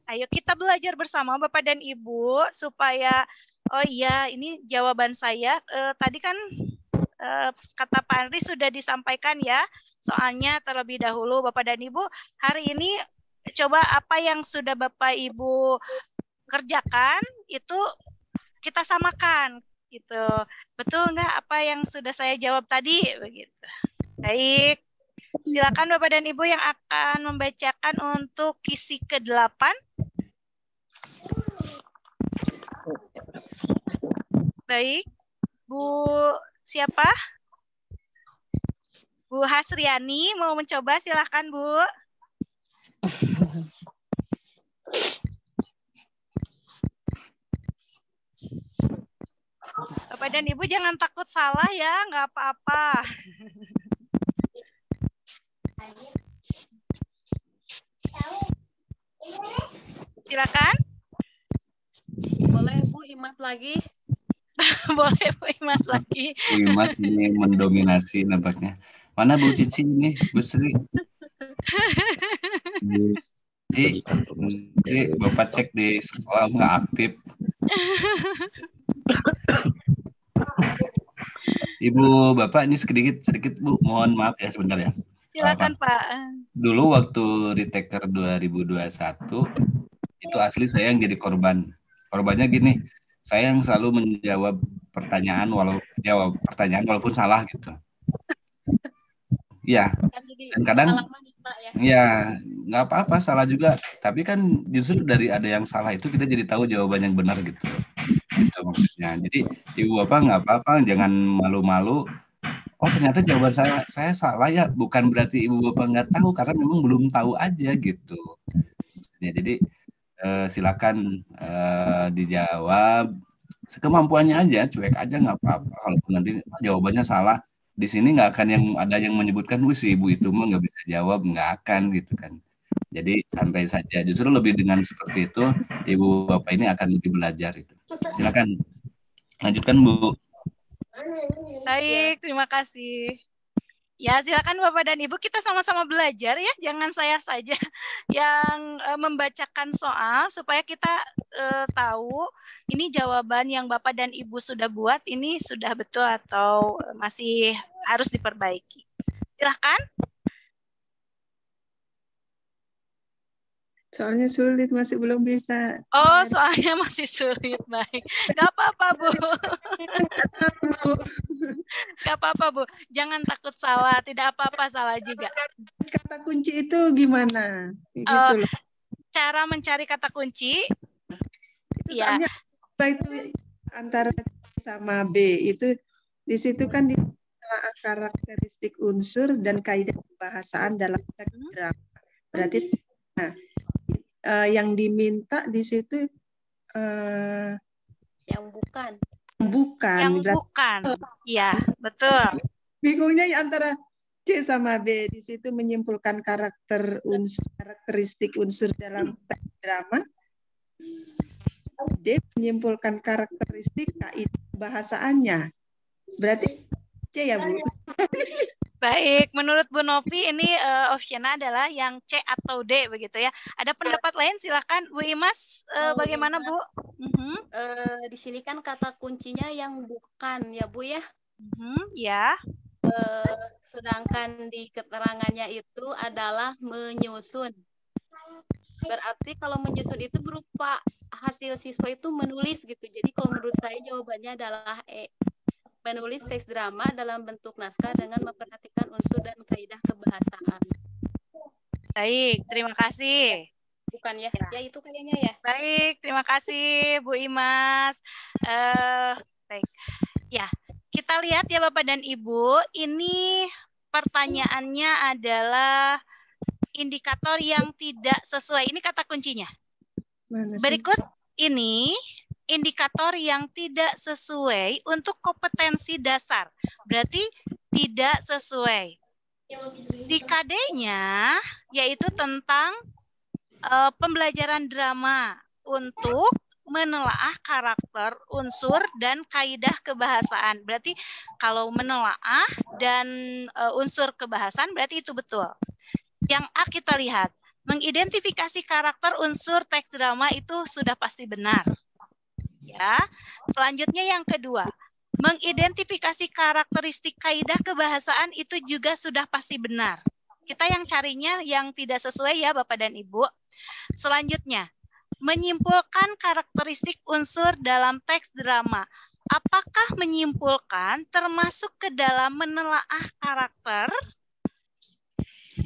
Ayo kita belajar bersama Bapak dan Ibu supaya, oh iya ini jawaban saya. Tadi kan kata Pak Andri sudah disampaikan ya. Soalnya terlebih dahulu Bapak dan Ibu, hari ini coba apa yang sudah Bapak Ibu kerjakan itu kita samakan. Gitu. Betul nggak apa yang sudah saya jawab tadi? Begitu. Baik. Silakan Bapak dan Ibu yang akan membacakan untuk kisi ke-8. Baik. Bu siapa? Bu Hasriani mau mencoba, silakan Bu. Bapak dan Ibu jangan takut salah ya, nggak apa-apa. Silakan. Boleh Bu Imas lagi? Boleh Bu Imas lagi. Bu Imas ini mendominasi nampaknya. Mana Bu Cici ini, Bu Sri? Jadi Bapak cek di sekolah nggak aktif. Ibu Bapak ini sedikit Bu, mohon maaf ya sebentar ya. Silakan Pak. Dulu waktu Retaker 2021 itu asli saya yang jadi korban. Korbannya gini, saya yang selalu menjawab pertanyaan walaupun salah gitu. Iya. Dan kadang ya nggak apa-apa salah juga. Tapi kan justru dari ada yang salah itu kita jadi tahu jawaban yang benar gitu. Itu maksudnya. Jadi Ibu Bapak nggak apa-apa, jangan malu-malu. Oh ternyata jawaban saya salah ya, bukan berarti Ibu Bapak nggak tahu, karena memang belum tahu aja gitu. Ya, jadi silakan dijawab sekemampuannya aja, cuek aja nggak apa-apa. Kalau nanti jawabannya salah, di sini nggak akan ada yang menyebutkan, wih si Ibu itu mah nggak bisa jawab, nggak akan gitu kan. Jadi santai saja. Justru lebih dengan seperti itu, Ibu Bapak ini akan lebih belajar itu. Silakan lanjutkan Bu. Baik, terima kasih. Ya, silakan Bapak dan Ibu, kita sama-sama belajar ya. Jangan saya saja yang membacakan soal supaya kita tahu ini jawaban yang Bapak dan Ibu sudah buat ini sudah betul atau masih harus diperbaiki. Silakan. Soalnya sulit, masih belum bisa. Oh, soalnya masih sulit. Baik. Gak apa-apa, Bu. Gak apa-apa, Bu. Jangan takut salah. Tidak apa-apa salah juga. Kata kunci itu gimana? Gitu loh. Cara mencari kata kunci. Itu soalnya itu antara C sama B. Itu di situ kan karakteristik unsur dan kaidah kebahasaan dalam teks drama. Berarti yang diminta di situ yang bukan. Yang bukan. Iya, betul. Bingungnya antara C sama B, di situ menyimpulkan karakteristik unsur dalam teks drama. D menyimpulkan karakteristik kaidah bahasaannya. Berarti C ya, Bu? Baik, menurut Bu Novi ini opsinya adalah yang C atau D begitu ya. Ada pendapat lain silakan Bu Imas, bagaimana Bu? Di sini kan kata kuncinya yang bukan ya Bu ya. Ya. Sedangkan di keterangannya itu adalah menyusun. Berarti kalau menyusun itu berupa hasil siswa itu menulis gitu. Jadi kalau menurut saya jawabannya adalah E. Menulis teks drama dalam bentuk naskah dengan memperhatikan unsur dan kaidah kebahasaan. Baik, terima kasih. Bukan ya? Ya itu kayaknya ya. Baik, terima kasih Bu Imas. Baik. Ya, kita lihat ya Bapak dan Ibu, ini pertanyaannya adalah indikator yang tidak sesuai. Ini kata kuncinya. Berikut ini indikator yang tidak sesuai untuk kompetensi dasar. Berarti tidak sesuai. Di KD-nya yaitu tentang pembelajaran drama untuk menelaah karakter, unsur, dan kaidah kebahasaan. Berarti kalau menelaah dan unsur kebahasaan berarti itu betul. Yang A kita lihat, mengidentifikasi karakter unsur teks drama itu sudah pasti benar. Ya, selanjutnya yang kedua, mengidentifikasi karakteristik kaidah kebahasaan itu juga sudah pasti benar. Kita yang carinya yang tidak sesuai ya Bapak dan Ibu. Selanjutnya, menyimpulkan karakteristik unsur dalam teks drama. Apakah menyimpulkan termasuk ke dalam menelaah karakter?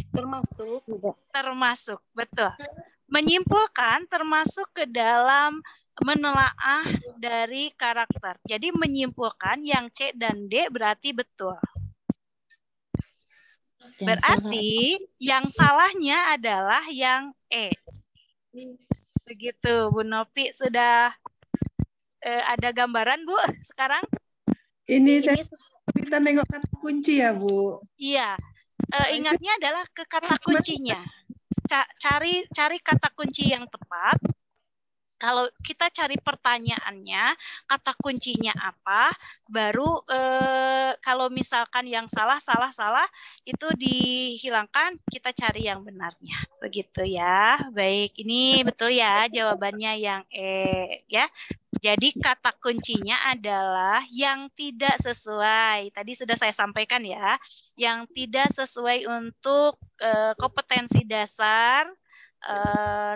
Termasuk, betul. Menyimpulkan termasuk ke dalam menelaah dari karakter. Jadi menyimpulkan yang C dan D berarti betul. Berarti yang salahnya adalah yang E. Begitu, Bu Novi sudah ada gambaran, Bu, sekarang? Ini kita nengok kata kunci ya, Bu? Iya. Ingatnya adalah ke kata kuncinya. Cari kata kunci yang tepat. Kalau kita cari pertanyaannya, kata kuncinya apa, baru kalau misalkan yang salah, itu dihilangkan, kita cari yang benarnya. Begitu ya. Baik, ini betul ya jawabannya yang E. Ya. Jadi kata kuncinya adalah yang tidak sesuai. Tadi sudah saya sampaikan ya, yang tidak sesuai untuk kompetensi dasar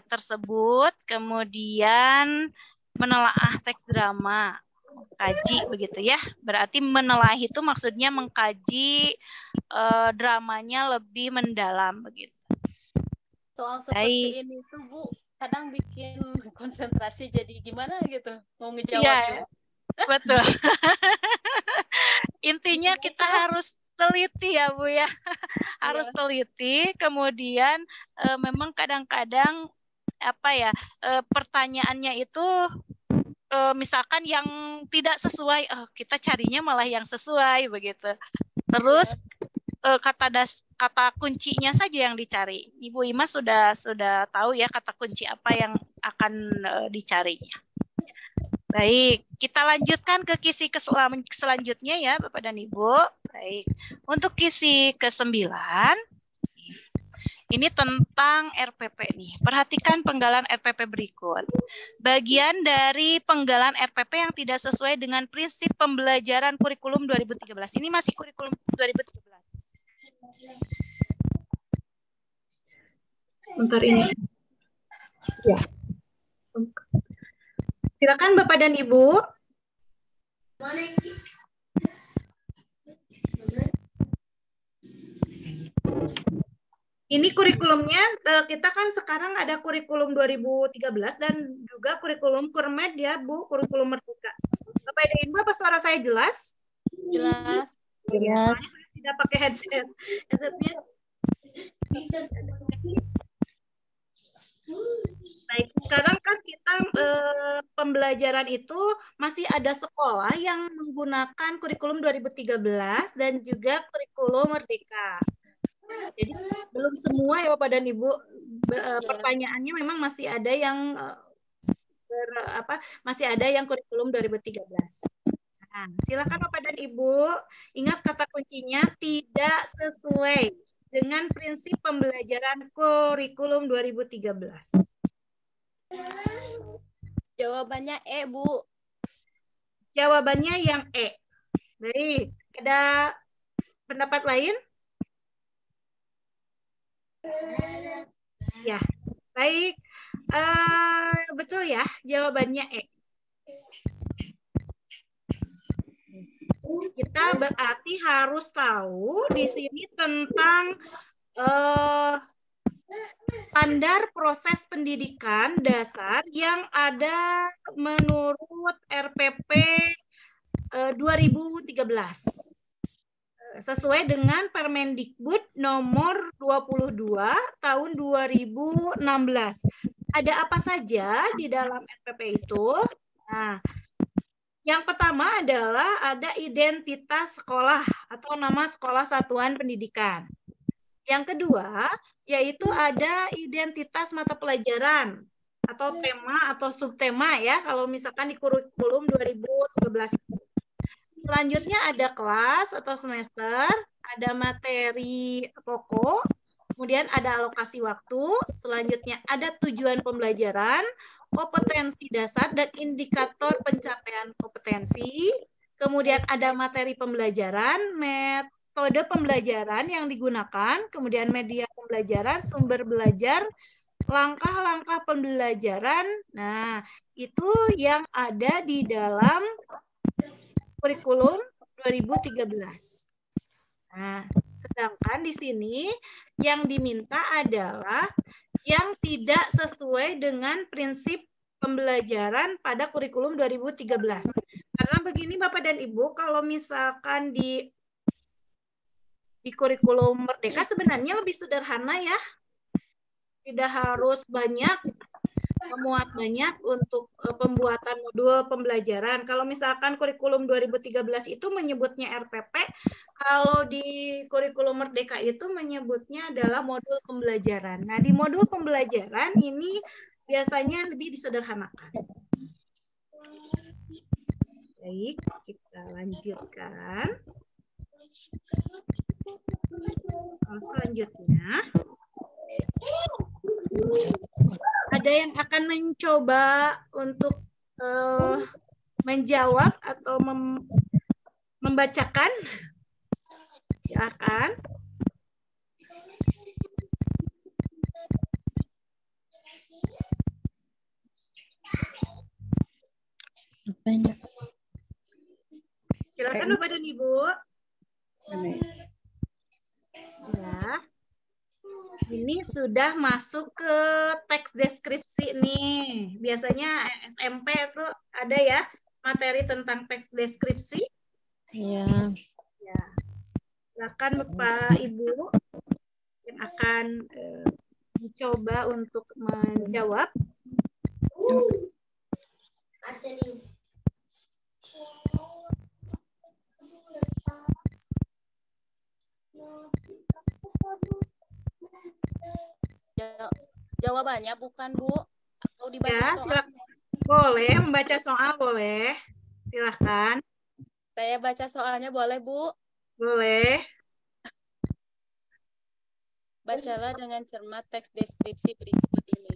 tersebut, kemudian menelaah teks drama, mengkaji begitu ya. Berarti menelaah itu maksudnya mengkaji dramanya lebih mendalam begitu. Soal seperti ini tuh Bu, kadang bikin konsentrasi jadi gimana gitu mau ngejawab. Ya, betul. Intinya kita harus teliti ya Bu ya, harus teliti. Kemudian memang kadang-kadang pertanyaannya itu misalkan yang tidak sesuai, kita carinya malah yang sesuai begitu. Terus kata kuncinya saja yang dicari. Ibu Imas sudah tahu ya kata kunci apa yang akan dicarinya. Baik, kita lanjutkan ke kisi selanjutnya ya Bapak dan Ibu. Baik, untuk kisi ke-9, ini tentang RPP nih. Perhatikan penggalan RPP berikut. Bagian dari penggalan RPP yang tidak sesuai dengan prinsip pembelajaran kurikulum 2013. Ini masih kurikulum 2013. Bentar ini. Ya. Silakan Bapak dan Ibu. Ini kurikulumnya, kita kan sekarang ada kurikulum 2013 dan juga kurikulum Kurmed ya Bu, kurikulum Merdeka. Bapak dan Ibu, apa suara saya jelas? Jelas. Soalnya saya tidak pakai headset. Headsetnya. Baik, sekarang kan kita pembelajaran itu masih ada sekolah yang menggunakan kurikulum 2013 dan juga kurikulum Merdeka. Jadi belum semua ya Bapak dan Ibu, pertanyaannya memang masih ada yang masih ada yang kurikulum 2013. Nah, silakan Bapak dan Ibu, ingat kata kuncinya tidak sesuai dengan prinsip pembelajaran kurikulum 2013. Jawabannya E, Bu. Jawabannya yang E. Baik, ada pendapat lain? Ya, baik. Betul ya, jawabannya E. Kita berarti harus tahu di sini tentang standar proses pendidikan dasar yang ada menurut RPP 2013. Sesuai dengan Permendikbud nomor 22 tahun 2016. Ada apa saja di dalam RPP itu? Nah, yang pertama adalah ada identitas sekolah atau nama sekolah satuan pendidikan. Yang kedua, yaitu ada identitas mata pelajaran atau tema atau subtema ya, kalau misalkan di kurikulum 2013 itu. Selanjutnya ada kelas atau semester, ada materi pokok, kemudian ada alokasi waktu, selanjutnya ada tujuan pembelajaran, kompetensi dasar dan indikator pencapaian kompetensi, kemudian ada materi pembelajaran, metode pembelajaran yang digunakan, kemudian media pembelajaran, sumber belajar, langkah-langkah pembelajaran. Nah, itu yang ada di dalam kurikulum 2013. Nah, sedangkan di sini yang diminta adalah yang tidak sesuai dengan prinsip pembelajaran pada kurikulum 2013. Karena begini Bapak dan Ibu, kalau misalkan di kurikulum Merdeka sebenarnya lebih sederhana ya. Tidak harus memuat banyak untuk pembuatan modul pembelajaran. Kalau misalkan kurikulum 2013 itu menyebutnya RPP, kalau di kurikulum Merdeka itu menyebutnya adalah modul pembelajaran. Nah, di modul pembelajaran ini biasanya lebih disederhanakan. Baik, kita lanjutkan. Selanjutnya, ada yang akan mencoba untuk menjawab atau membacakan? Silakan. Silakan Bapak dan Ibu. Ya. Ini sudah masuk ke teks deskripsi nih. Biasanya SMP itu ada ya materi tentang teks deskripsi. Iya. Ya. Silakan Bapak Ibu yang akan mencoba untuk menjawab. Jawabannya bukan Bu, atau dibaca Ya, soalnya. Boleh membaca soal, boleh. Silahkan. Saya baca soalnya boleh, Bu? Boleh. Bacalah dengan cermat teks deskripsi berikut ini.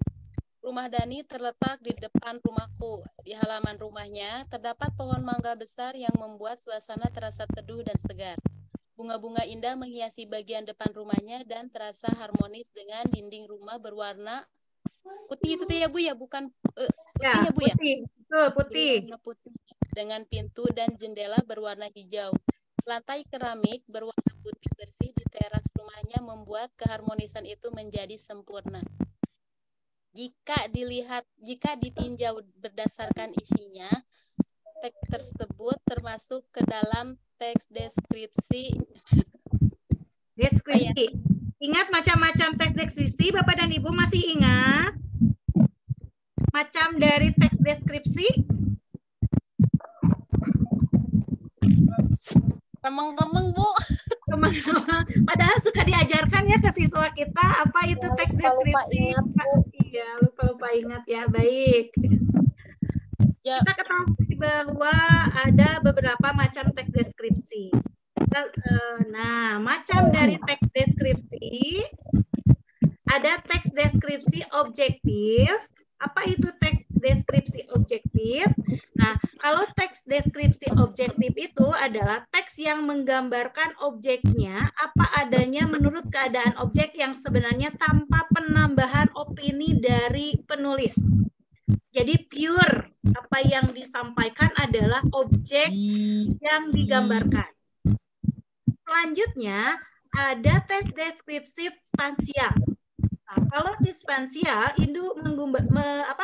Rumah Dani terletak di depan rumahku. Di halaman rumahnya terdapat pohon mangga besar yang membuat suasana terasa teduh dan segar. Bunga-bunga indah menghiasi bagian depan rumahnya dan terasa harmonis dengan dinding rumah berwarna putih itu ya Bu ya, bukan putih ya Bu ya? Putih, betul putih. Warna putih dengan pintu dan jendela berwarna hijau. Lantai keramik berwarna putih bersih di teras rumahnya membuat keharmonisan itu menjadi sempurna. Jika ditinjau berdasarkan isinya, teks tersebut termasuk ke dalam teks deskripsi. Ingat macam-macam teks deskripsi, Bapak dan Ibu masih ingat? Macam dari teks deskripsi? Remeng-remeng, Bu. Remeng-remeng. Padahal suka diajarkan ya ke siswa kita apa itu teks deskripsi. Iya, lupa ingat ya. Baik. Ya. Kita ketahui bahwa ada beberapa macam teks deskripsi. Nah, macam dari teks deskripsi, ada teks deskripsi objektif. Apa itu teks deskripsi objektif? Nah, kalau teks deskripsi objektif itu adalah teks yang menggambarkan objeknya apa adanya menurut keadaan objek yang sebenarnya tanpa penambahan opini dari penulis. Jadi pure, apa yang disampaikan adalah objek yang digambarkan. Selanjutnya, ada teks deskripsi substansial. Nah, kalau di substansial, itu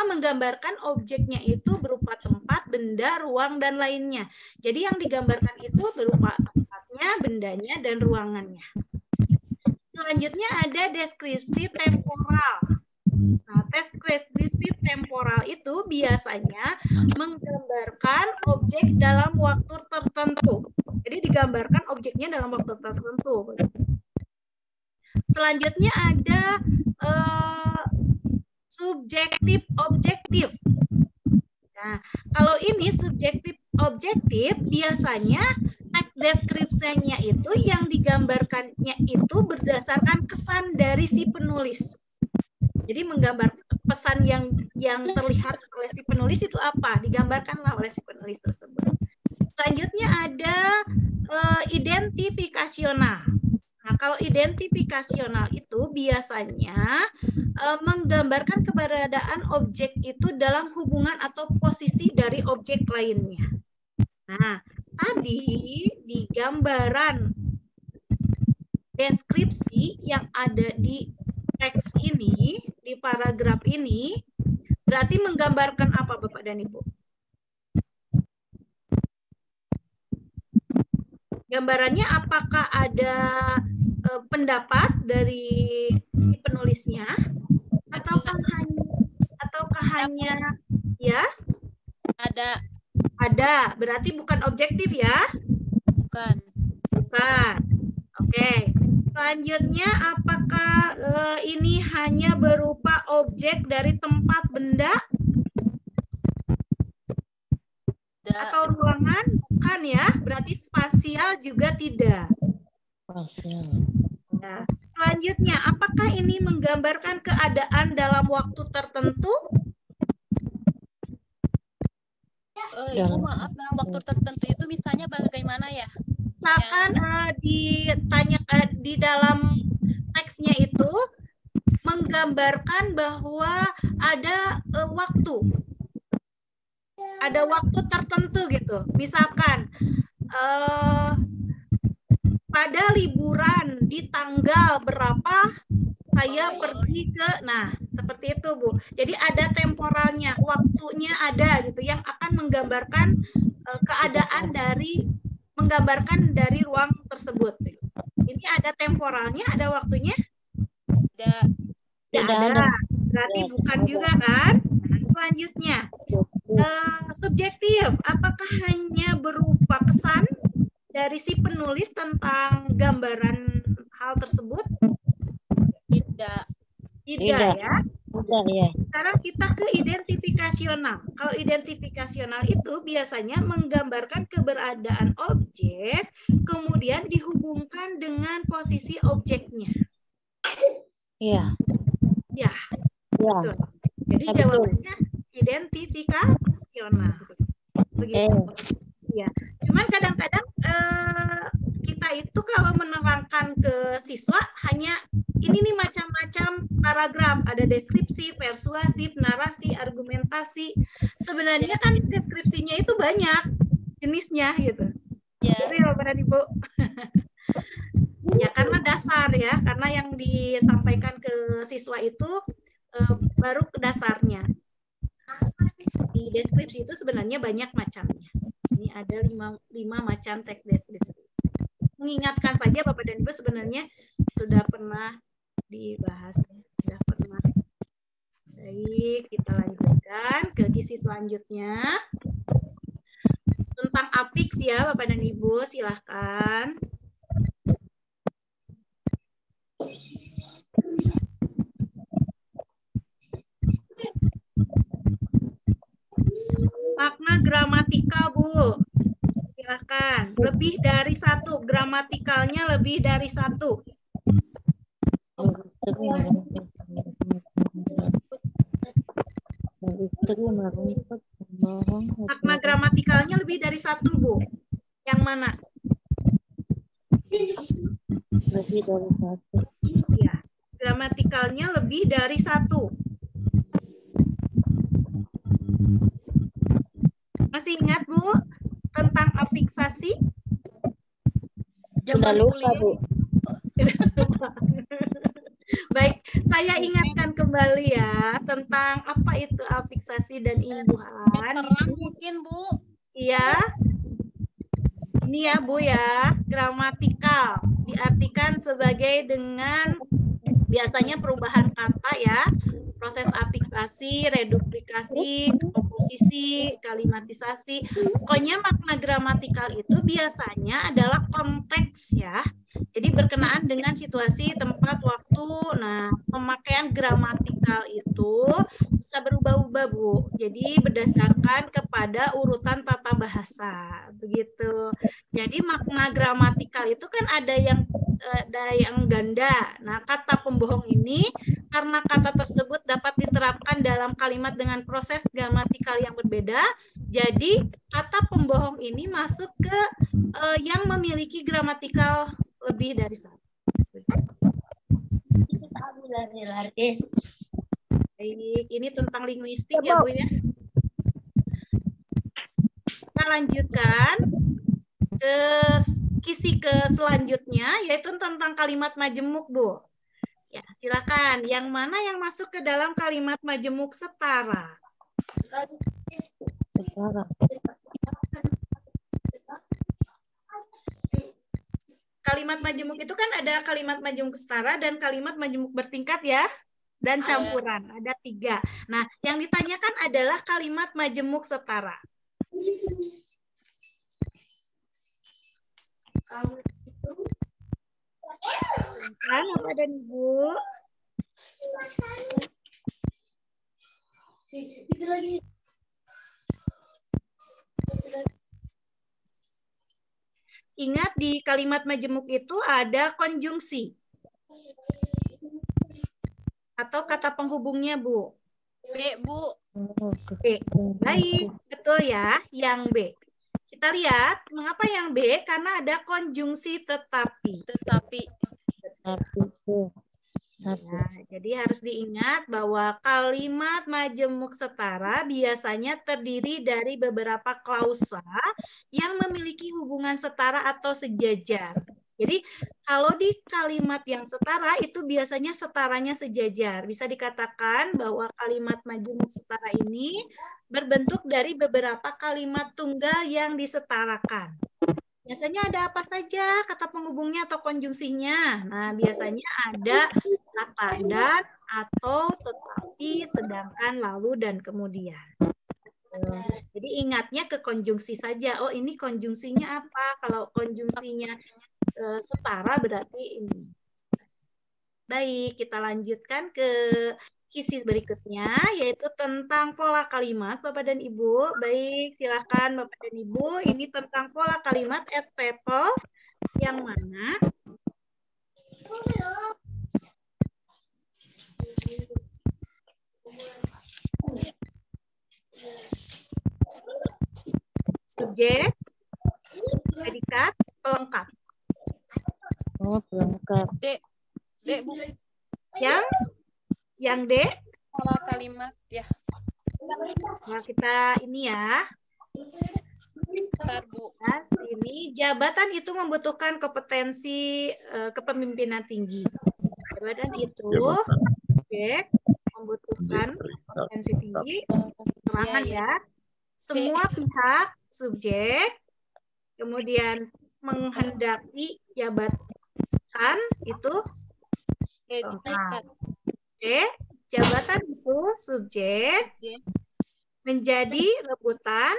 menggambarkan objeknya itu berupa tempat, benda, ruang, dan lainnya. Jadi yang digambarkan itu berupa tempatnya, bendanya, dan ruangannya. Selanjutnya ada deskripsi temporal. Nah, deskripsi temporal itu biasanya menggambarkan objek dalam waktu tertentu. Jadi digambarkan objeknya dalam waktu tertentu. Selanjutnya ada subjektif objektif. Nah, kalau ini subjektif objektif biasanya teks deskripsinya itu yang digambarkannya itu berdasarkan kesan dari si penulis. Jadi menggambar pesan yang terlihat oleh si penulis itu apa? Digambarkanlah oleh si penulis tersebut. Selanjutnya ada identifikasional. Nah, kalau identifikasional itu biasanya menggambarkan keberadaan objek itu dalam hubungan atau posisi dari objek lainnya. Nah, tadi di gambaran deskripsi yang ada di teks ini, di paragraf ini, berarti menggambarkan apa Bapak dan Ibu? Gambarannya apakah ada pendapat dari si penulisnya ataukah hanya ya? Ada, berarti bukan objektif ya? Bukan. Oke. Selanjutnya apakah ini hanya berupa objek dari tempat benda? Atau ruangan? Bukan ya, berarti spasial juga tidak. Nah, selanjutnya, apakah ini menggambarkan keadaan dalam waktu tertentu? Ibu maaf, dalam waktu tertentu itu misalnya bagaimana ya? Misalkan ditanya di dalam teksnya itu menggambarkan bahwa ada waktu. Ada waktu tertentu gitu. Misalkan pada liburan di tanggal berapa saya pergi ke, nah seperti itu Bu. Jadi ada temporalnya, waktunya ada gitu yang akan menggambarkan keadaan menggambarkan dari ruang tersebut. Ini ada temporalnya, ada waktunya? Tidak ada. Berarti bukan juga kan? Nah, selanjutnya. Subjektif, apakah hanya berupa kesan dari si penulis tentang gambaran hal tersebut? Tidak ya. Udah ya. Sekarang kita ke identifikasional. Kalau identifikasional itu biasanya menggambarkan keberadaan objek, kemudian dihubungkan dengan posisi objeknya. Iya. Ya, Iya. betul. Jadi Ya, betul. jawabannya identifikasional. Begitu. Ya. Cuman kadang-kadang kita itu kalau menerangkan ke siswa hanya ini nih macam-macam paragraf, ada deskripsi, persuasif, narasi, argumentasi. Sebenarnya kan deskripsinya itu banyak jenisnya gitu. Ya. Gitu ya Bapak dan Ibu. Ya karena dasar ya, karena yang disampaikan ke siswa itu baru ke dasarnya. Di deskripsi itu sebenarnya banyak macamnya. Ini ada 5 macam teks deskripsi. Mengingatkan saja Bapak dan Ibu sebenarnya sudah pernah dibahas, sudah pernah. Baik, kita lanjutkan ke gizi selanjutnya. Tentang afiks ya Bapak dan Ibu, silahkan. Makna gramatikal, Bu. Silahkan. Lebih dari 1. Gramatikalnya lebih dari 1. Makna gramatikalnya lebih dari 1, Bu. Yang mana? Lebih dari 1. Ya. Gramatikalnya lebih dari 1. Masih ingat, Bu, tentang afiksasi? Sudah lupa, Bu. Baik, saya ingatkan kembali ya tentang apa itu afiksasi dan imbuhan. Mungkin, Bu. Iya. Ini ya, Bu ya, gramatikal diartikan sebagai dengan biasanya perubahan kata ya, proses afiksasi, reduplikasi, komposisi, kalimatisasi. Pokoknya makna gramatikal itu biasanya adalah konteks ya. Jadi berkenaan dengan situasi, tempat, waktu. Nah, pemakaian gramatikal itu bisa berubah-ubah, Bu. Jadi berdasarkan kepada urutan tata bahasa. Begitu. Jadi makna gramatikal itu kan ada yang ganda. Nah, kata pembohong ini karena kata tersebut dapat diterapkan dalam kalimat dengan proses gramatikal yang berbeda, jadi kata pembohong ini masuk ke yang memiliki gramatikal lebih dari 1. Baik, ini tentang linguistik ya, Bu ya. Kita lanjutkan ke kisi ke selanjutnya, yaitu tentang kalimat majemuk, Bu. Ya, silakan. Yang mana yang masuk ke dalam kalimat majemuk setara? Kalimat majemuk itu kan ada kalimat majemuk setara dan kalimat majemuk bertingkat ya, dan campuran. Ada 3. Nah, yang ditanyakan adalah kalimat majemuk setara. Kan, Bapak dan Ibu? Ingat di kalimat majemuk itu ada konjungsi atau kata penghubungnya, Bu. B, Bu. B. Baik, betul ya, yang B. Kita lihat, mengapa yang B? Karena ada konjungsi tetapi. Ya, jadi harus diingat bahwa kalimat majemuk setara biasanya terdiri dari beberapa klausa yang memiliki hubungan setara atau sejajar. Jadi kalau di kalimat yang setara itu biasanya setaranya sejajar. Bisa dikatakan bahwa kalimat majemuk setara ini berbentuk dari beberapa kalimat tunggal yang disetarakan. Biasanya ada apa saja kata penghubungnya atau konjungsinya? Nah, biasanya ada kata dan, atau, tetapi, sedangkan, lalu, dan kemudian. Jadi ingatnya ke konjungsi saja. Oh, ini konjungsinya apa? Kalau konjungsinya setara berarti ini. Baik, kita lanjutkan ke kisi berikutnya, yaitu tentang pola kalimat, Bapak dan Ibu. Baik, silakan Bapak dan Ibu. Ini tentang pola kalimat SPPL yang mana subjek, predikat, pelengkap. Oh, pelengkap. D, Bu. Yang D, Pola kalimat ya. nah kita ini ya. Bentar, Bu. Nah, ini jabatan itu membutuhkan kompetensi kepemimpinan tinggi. Jabatan itu subjek membutuhkan kompetensi tinggi, keterangan Iya, iya. ya. Semua pihak subjek kemudian menghendaki jabatan itu Predikat. C. Jabatan itu subjek Subjek. menjadi rebutan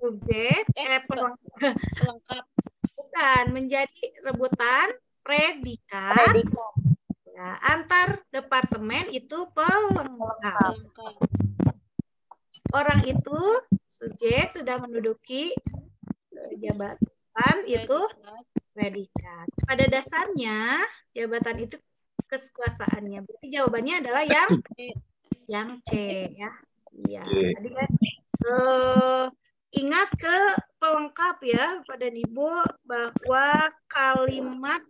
Objek. Pelengkap. bukan menjadi rebutan predikat. Ya, antar departemen itu pelengkap. Orang itu subjek sudah menduduki jabatan itu predikat. Pada dasarnya jabatan itu kekuasaannya. Berarti jawabannya adalah yang C ya. Iya. Tadi kan ingat ke pelengkap ya, Bapak dan Ibu, bahwa kalimat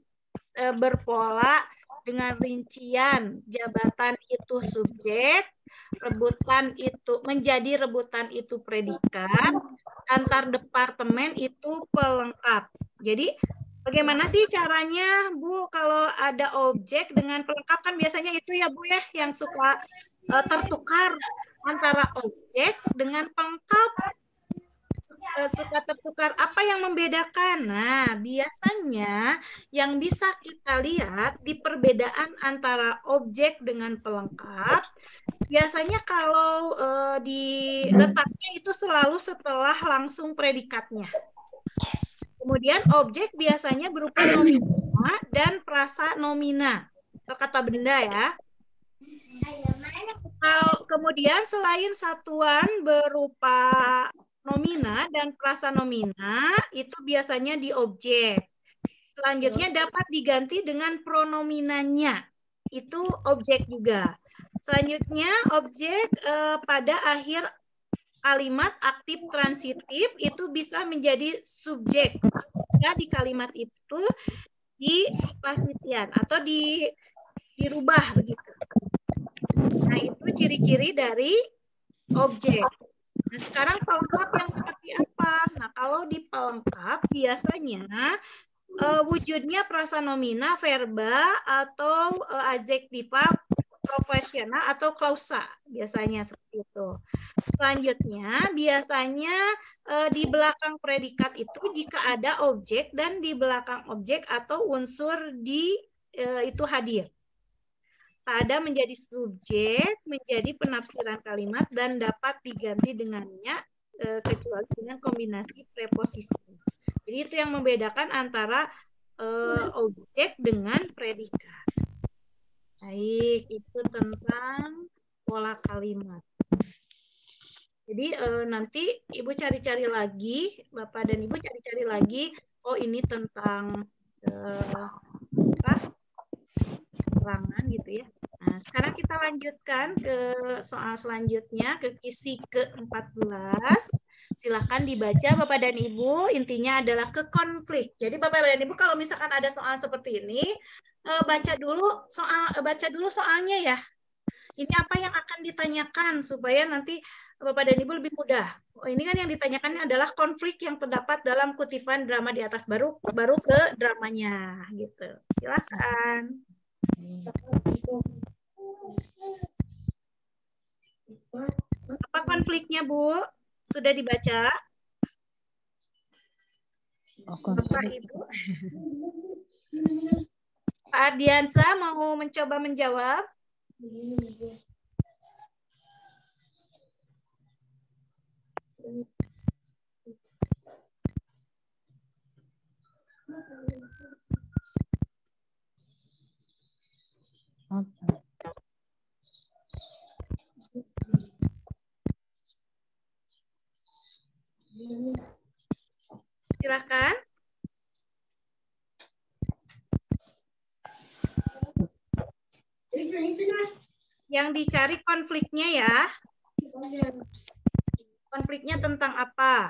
berpola dengan rincian jabatan itu subjek, rebutan itu menjadi rebutan itu predikat, antar departemen itu pelengkap. Jadi bagaimana sih caranya, Bu, kalau ada objek dengan pelengkap kan biasanya itu ya, Bu ya, yang suka tertukar antara objek dengan pelengkap. Suka tertukar. Apa yang membedakan? Nah, biasanya yang bisa kita lihat di perbedaan antara objek dengan pelengkap, biasanya kalau diletaknya itu selalu setelah langsung predikatnya. Kemudian objek biasanya berupa nomina dan prasa nomina atau kata benda ya. Kemudian selain satuan berupa nomina dan prasa nomina itu biasanya di objek. Selanjutnya dapat diganti dengan pronominanya. Itu objek juga. Selanjutnya objek pada akhir kalimat aktif transitif itu bisa menjadi subjek. Ya, di kalimat itu di pasitian atau dirubah begitu. Nah, itu ciri-ciri dari objek. Nah, sekarang pelengkap yang seperti apa? Nah, kalau di pelengkap biasanya wujudnya prasa nomina, verba, atau adjektiva profesional atau klausa. Biasanya seperti itu. Selanjutnya, biasanya di belakang predikat itu jika ada objek dan di belakang objek atau unsur itu hadir. Pada menjadi subjek, menjadi penafsiran kalimat, dan dapat diganti dengannya kecuali dengan kombinasi preposisi. Jadi itu yang membedakan antara objek dengan predikat. Baik, itu tentang pola kalimat. Jadi nanti Ibu cari-cari lagi, Bapak dan Ibu cari-cari lagi, oh ini tentang keterangan gitu ya. Nah, sekarang kita lanjutkan ke soal selanjutnya, ke kisi ke-14. Silahkan dibaca Bapak dan Ibu, intinya adalah ke konflik. Jadi Bapak dan Ibu kalau misalkan ada soal seperti ini, baca dulu soalnya ya. Ini apa yang akan ditanyakan supaya nanti Bapak dan Ibu lebih mudah. Oh, ini kan yang ditanyakan adalah konflik yang terdapat dalam kutipan drama di atas baru ke dramanya gitu. Silakan. Apa konfliknya, Bu? Sudah dibaca? Bapak Ibu. Pak Ardiansa mau mencoba menjawab? Silakan. Yang dicari konfliknya ya. Konfliknya tentang apa?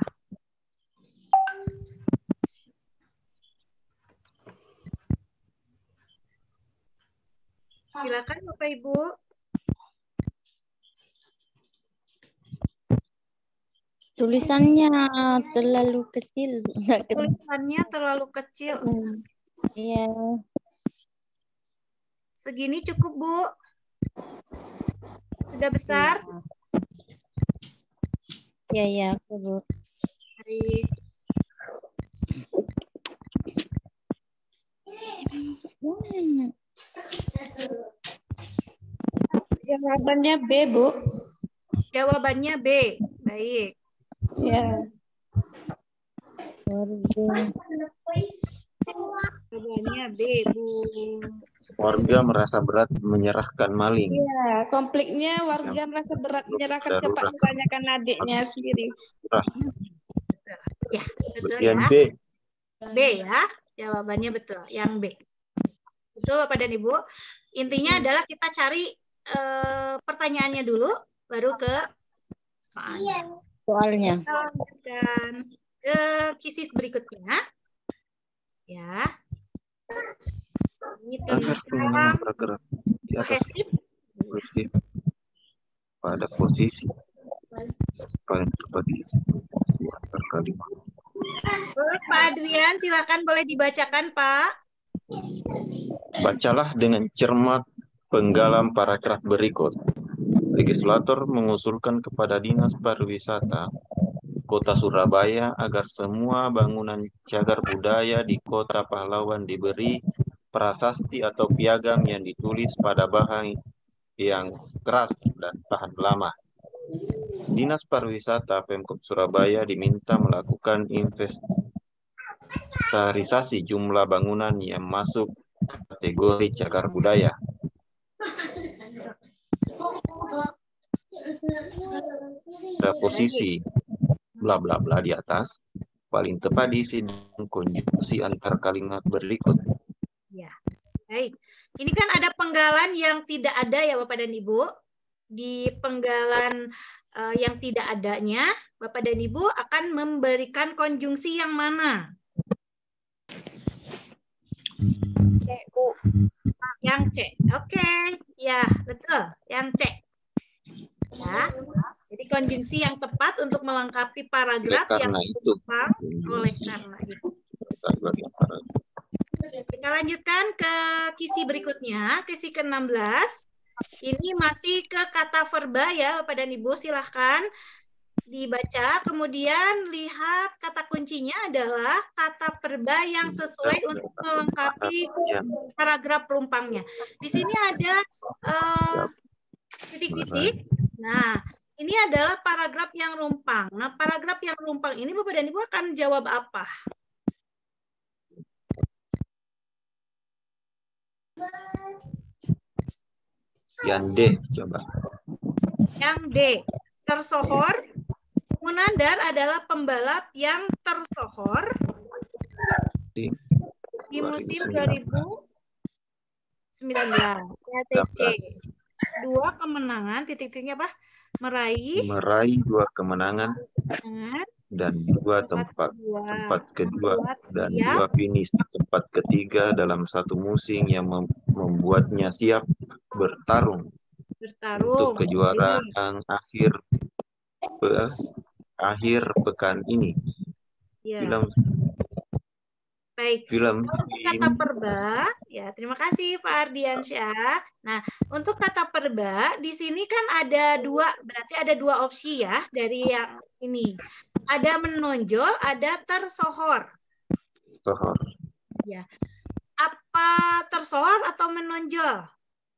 Silakan Bapak Ibu. Tulisannya terlalu kecil. Tulisannya terlalu kecil. Iya. Segini cukup, Bu? Sudah besar? Iya, iya, aku, Bu. Baik. Jawabannya B, Bu. Jawabannya B. Baik. Ya. Jawabannya B, Bu. Warga merasa berat menyerahkan maling. Iya, konfliknya warga merasa berat menyerahkan kebanyakan adiknya sendiri. Ya, betul Bagian ya. B. B ya. Jawabannya betul, yang B. Betul Bapak dan Ibu. Intinya adalah kita cari pertanyaannya dulu, baru ke soalnya. Soalnya. Kita lanjutkan ke kisis berikutnya. Ya. Ini tentang bergerak di atas kohesif. kursi pada posisi paling tepat di posisi antar kalimat. Pak Adrian, silakan boleh dibacakan, Pak. Bacalah dengan cermat penggalan paragraf berikut. Legislator mengusulkan kepada Dinas Pariwisata Kota Surabaya agar semua bangunan cagar budaya di Kota Pahlawan diberi prasasti atau piagam yang ditulis pada bahan yang keras dan tahan lama. Dinas Pariwisata Pemkot Surabaya diminta melakukan inventarisasi jumlah bangunan yang masuk kategori cagar budaya. Pada posisi bla bla bla di atas, paling tepat diisi dengan konjungsi antar kalimat berikut. Ya, baik. Ini kan ada penggalan yang tidak ada ya Bapak dan Ibu. Di penggalan yang tidak adanya, Bapak dan Ibu akan memberikan konjungsi yang mana? C, Bu. Yang C. Oke, ya betul. Yang C. Ya. Jadi konjungsi yang tepat untuk melengkapi paragraf yang diulang oleh karena itu. Kita lanjutkan ke kisi berikutnya, kisi ke-16. Ini masih ke kata verba ya, Bapak dan Ibu, silahkan dibaca. Kemudian lihat kata kuncinya adalah kata verba yang sesuai untuk melengkapi paragraf perumpangnya. Di sini ada titik-titik. Nah, ini adalah paragraf yang rumpang. Nah, paragraf yang rumpang ini Bapak dan Ibu akan jawab apa? Yang D, coba. Yang D, tersohor. Munandar adalah pembalap yang tersohor di musim 2019. TC. 2 kemenangan, titik-titiknya apa? Meraih 2 kemenangan dan 2 tempat kedua dan 2 finish tempat ketiga dalam satu musim yang membuatnya siap bertarung untuk kejuaraan akhir pekan ini. Ya. Film Baik. Film kata perba, ya terima kasih Pak Ardiansyah. Nah, untuk kata perba di sini kan ada 2, berarti ada 2 opsi ya dari yang ini. Ada menonjol, ada tersohor. Tersohor. Ya. Apa tersohor atau menonjol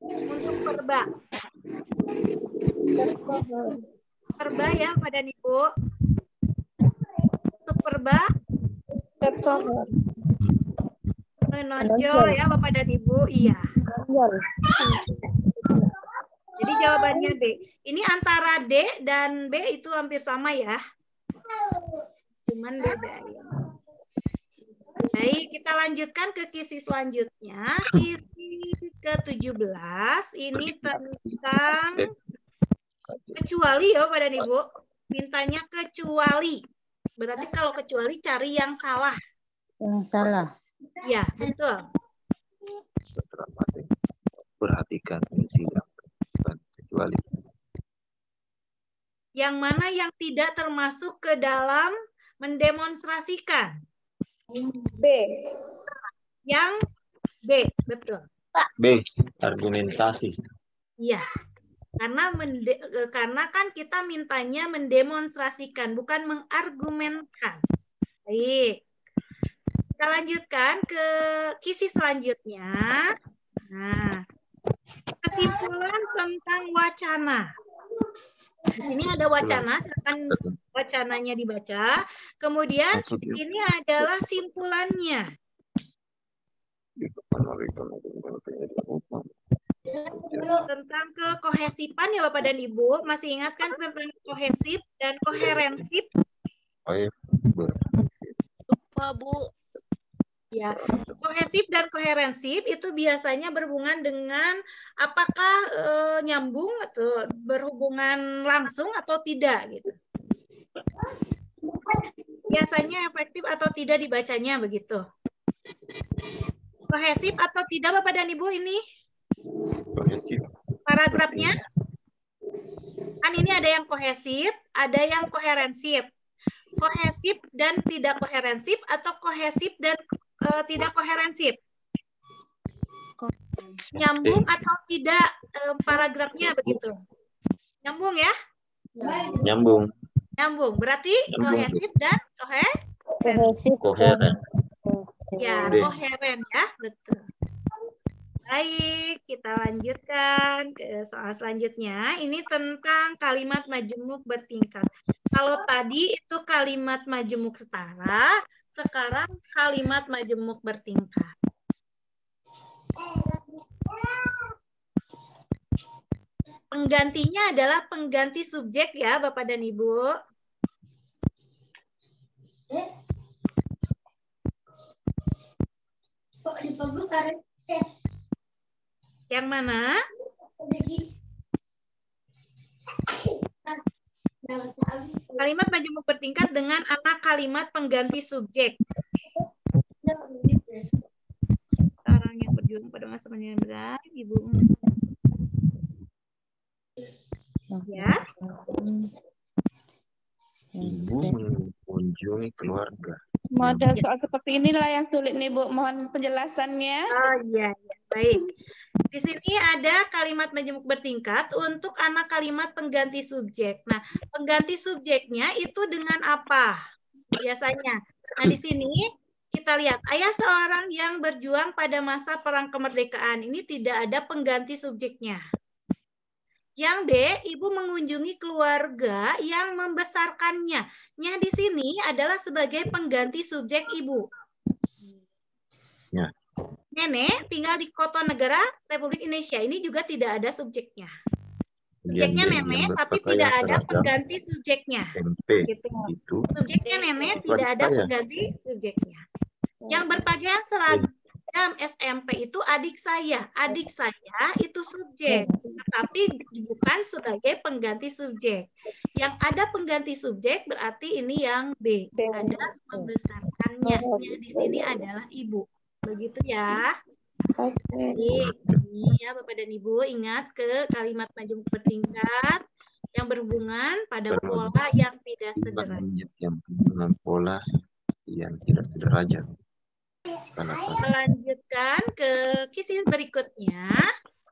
untuk perba? Tersohor. Perba ya, Pak dan Ibu. Untuk perba tersohor. Menonjol ya Bapak dan Ibu, iya. Jadi jawabannya B. Ini antara D dan B itu hampir sama ya. Cuman beda ya. Baik, kita lanjutkan ke kisi selanjutnya. Kisi ke-17 ini tentang kecuali ya Bapak dan Ibu. Mintanya kecuali. Berarti kalau kecuali cari yang salah. Yang salah. Ya, betul. Perhatikan isi yang kecuali. Yang mana yang tidak termasuk ke dalam mendemonstrasikan? B. Yang B, betul. B. Argumentasi. Iya. Karena kan kita mintanya mendemonstrasikan, bukan mengargumenkan. Baik. Kita lanjutkan ke kisi selanjutnya. Nah, kesimpulan tentang wacana. Di sini ada wacana, silakan wacananya dibaca. Kemudian ini adalah simpulannya. Tentang kekohesipan ya Bapak dan Ibu. Masih ingat kan tentang kohesif dan koherensif? Lupa, Bu. Ya, kohesif dan koherensif itu biasanya berhubungan dengan apakah nyambung atau berhubungan langsung atau tidak gitu. Biasanya efektif atau tidak dibacanya begitu. Kohesif atau tidak Bapak dan Ibu ini? Kohesif. Paragrafnya? Kan ini ada yang kohesif, ada yang koherensif. Kohesif dan tidak koherensif atau kohesif dan tidak koherensif. Nyambung atau tidak paragrafnya begitu. Nyambung ya? Nyambung. Nyambung. Berarti kohesif dan Koheren. Ya, koheren ya, betul. Baik, kita lanjutkan ke soal selanjutnya. Ini tentang kalimat majemuk bertingkat. Kalau tadi itu kalimat majemuk setara, sekarang kalimat majemuk bertingkat. Penggantinya adalah pengganti subjek ya, Bapak dan Ibu. Yang mana? Kalimat majemuk bertingkat dengan anak kalimat pengganti subjek. Orang yang berjuang pada masa penjara, Ibu. Ya. Ibu mengunjungi keluarga. Model soal seperti inilah yang sulit nih Bu. Mohon penjelasannya. Oh iya, baik. Di sini ada kalimat majemuk bertingkat untuk anak kalimat pengganti subjek. Nah, pengganti subjeknya itu dengan apa? Biasanya. Nah, di sini kita lihat ayah seorang yang berjuang pada masa perang kemerdekaan. Ini tidak ada pengganti subjeknya. Yang B, ibu mengunjungi keluarga yang membesarkannya. Nya di sini adalah sebagai pengganti subjek ibu. Ya. Nenek tinggal di kota negara Republik Indonesia. Ini juga tidak ada subjeknya. Subjeknya nenek, tapi tidak ada pengganti subjeknya. MP gitu. Itu. Subjeknya nenek, tidak ada pengganti subjeknya. Yang berpakaian seragam SMP itu adik saya. Adik saya itu subjek, tetapi bukan sebagai pengganti subjek. Yang ada pengganti subjek berarti ini yang B. Ada membesarkannya. Yang di sini adalah ibu. Begitu ya. Baik, ini ya Bapak dan Ibu ingat ke kalimat majemuk bertingkat yang berhubungan pada pola yang tidak sederajat. Yang dengan pola yang tidak sederajat. Kita lanjutkan ke kisi berikutnya.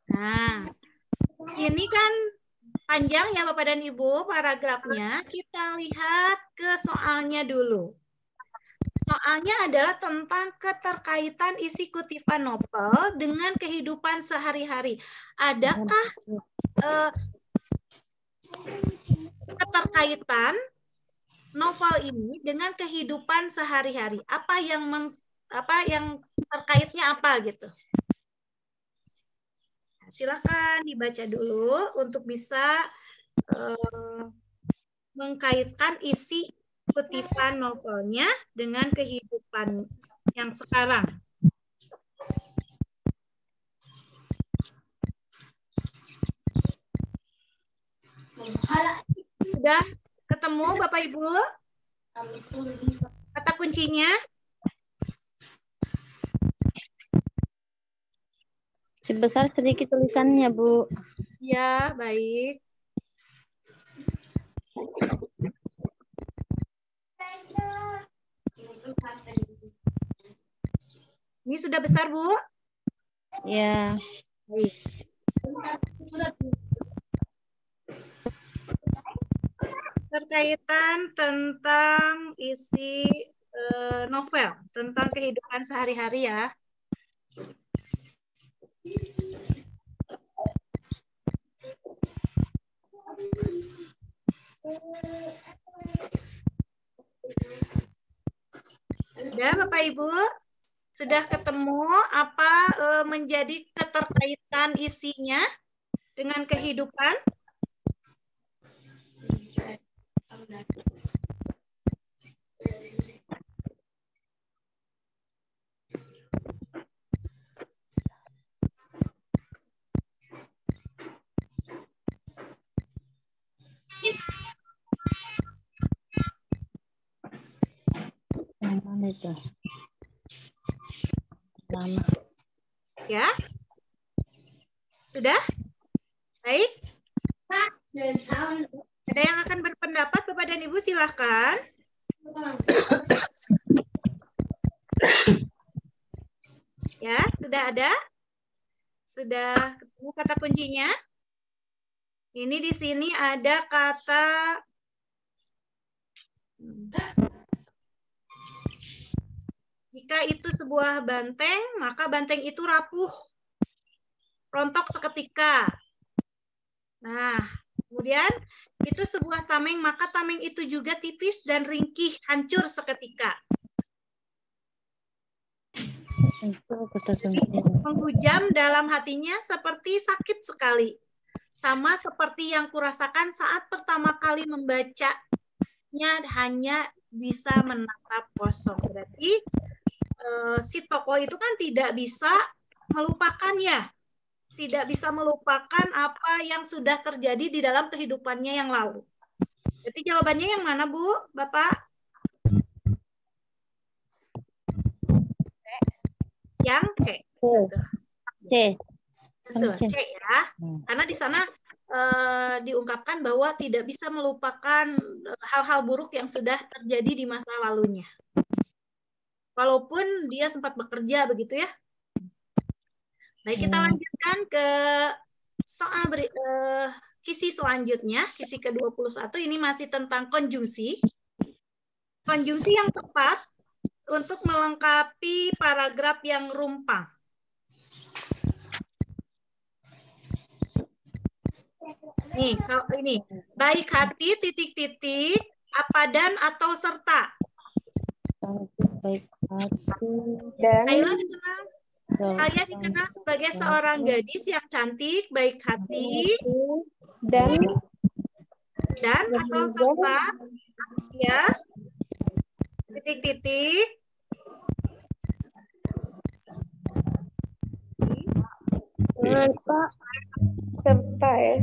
Nah, ini kan panjang ya Bapak dan Ibu paragrafnya. Kita lihat ke soalnya dulu. Soalnya adalah tentang keterkaitan isi kutipan novel dengan kehidupan sehari-hari. Adakah keterkaitan novel ini dengan kehidupan sehari-hari? Apa yang terkaitnya apa gitu? Silakan dibaca dulu untuk bisa mengkaitkan isi kutipan novelnya dengan kehidupan yang sekarang? Sudah ketemu Bapak Ibu? Kata kuncinya? Sebesar sedikit tulisannya, Bu. Ya, baik. Ini sudah besar, Bu? Ya. Baik. Berkaitan tentang isi novel, tentang kehidupan sehari-hari ya. Sudah Bapak Ibu? Sudah ketemu apa menjadi keterkaitan isinya dengan kehidupan? Mana itu? Lama. Ya? Sudah? Baik? Ada yang akan berpendapat Bapak dan Ibu, silahkan. Ya, sudah ada? Sudah ketemu kata kuncinya? Ini di sini ada kata jika itu sebuah banteng, maka banteng itu rapuh, rontok seketika. Nah, kemudian itu sebuah tameng, maka tameng itu juga tipis dan ringkih, hancur seketika. Menghujam dalam hatinya seperti sakit sekali. Sama seperti yang kurasakan saat pertama kali membacanya, hanya bisa menatap kosong. Berarti si tokoh itu kan tidak bisa melupakan ya. Tidak bisa melupakan apa yang sudah terjadi di dalam kehidupannya yang lalu. Jadi jawabannya yang mana, Bu, Bapak? Yang C. C. Betul, C ya. Karena di sana diungkapkan bahwa tidak bisa melupakan hal-hal buruk yang sudah terjadi di masa lalunya. Walaupun dia sempat bekerja begitu ya. Baik, kita lanjutkan ke soal kisi selanjutnya, kisi ke-21. Ini masih tentang konjungsi. Konjungsi yang tepat untuk melengkapi paragraf yang rumpang. Nih, kalau ini baik hati titik-titik, apa dan atau serta. Baik hati Dan Kalian dikenal sebagai seorang gadis yang cantik, baik hati, dan atau serta, ya, titik-titik, serta ya.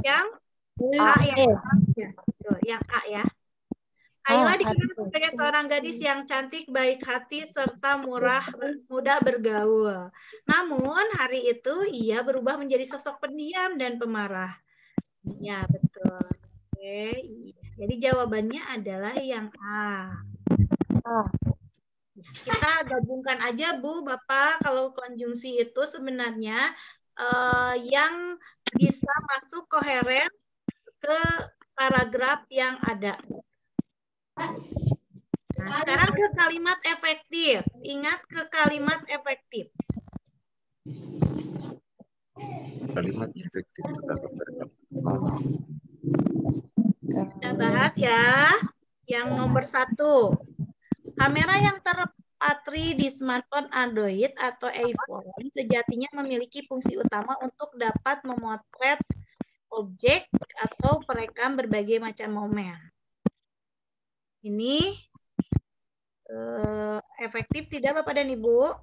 Yang A ya, yang A ya. Kayla dikenal sebagai seorang gadis yang cantik, baik hati, serta mudah bergaul. Namun hari itu ia berubah menjadi sosok pendiam dan pemarah. Ya, betul. Oke, jadi jawabannya adalah yang A. Kita gabungkan aja, Bu, Bapak, kalau konjungsi itu sebenarnya yang bisa masuk koheren ke paragraf yang ada. Nah, sekarang ke kalimat efektif. Ingat ke kalimat efektif. Kalimat efektif. Kita bahas ya. Yang nomor 1. Kamera yang terpatri di smartphone Android atau iPhone sejatinya memiliki fungsi utama untuk dapat memotret objek atau perekam berbagai macam momen. Ini efektif tidak Bapak dan Ibu?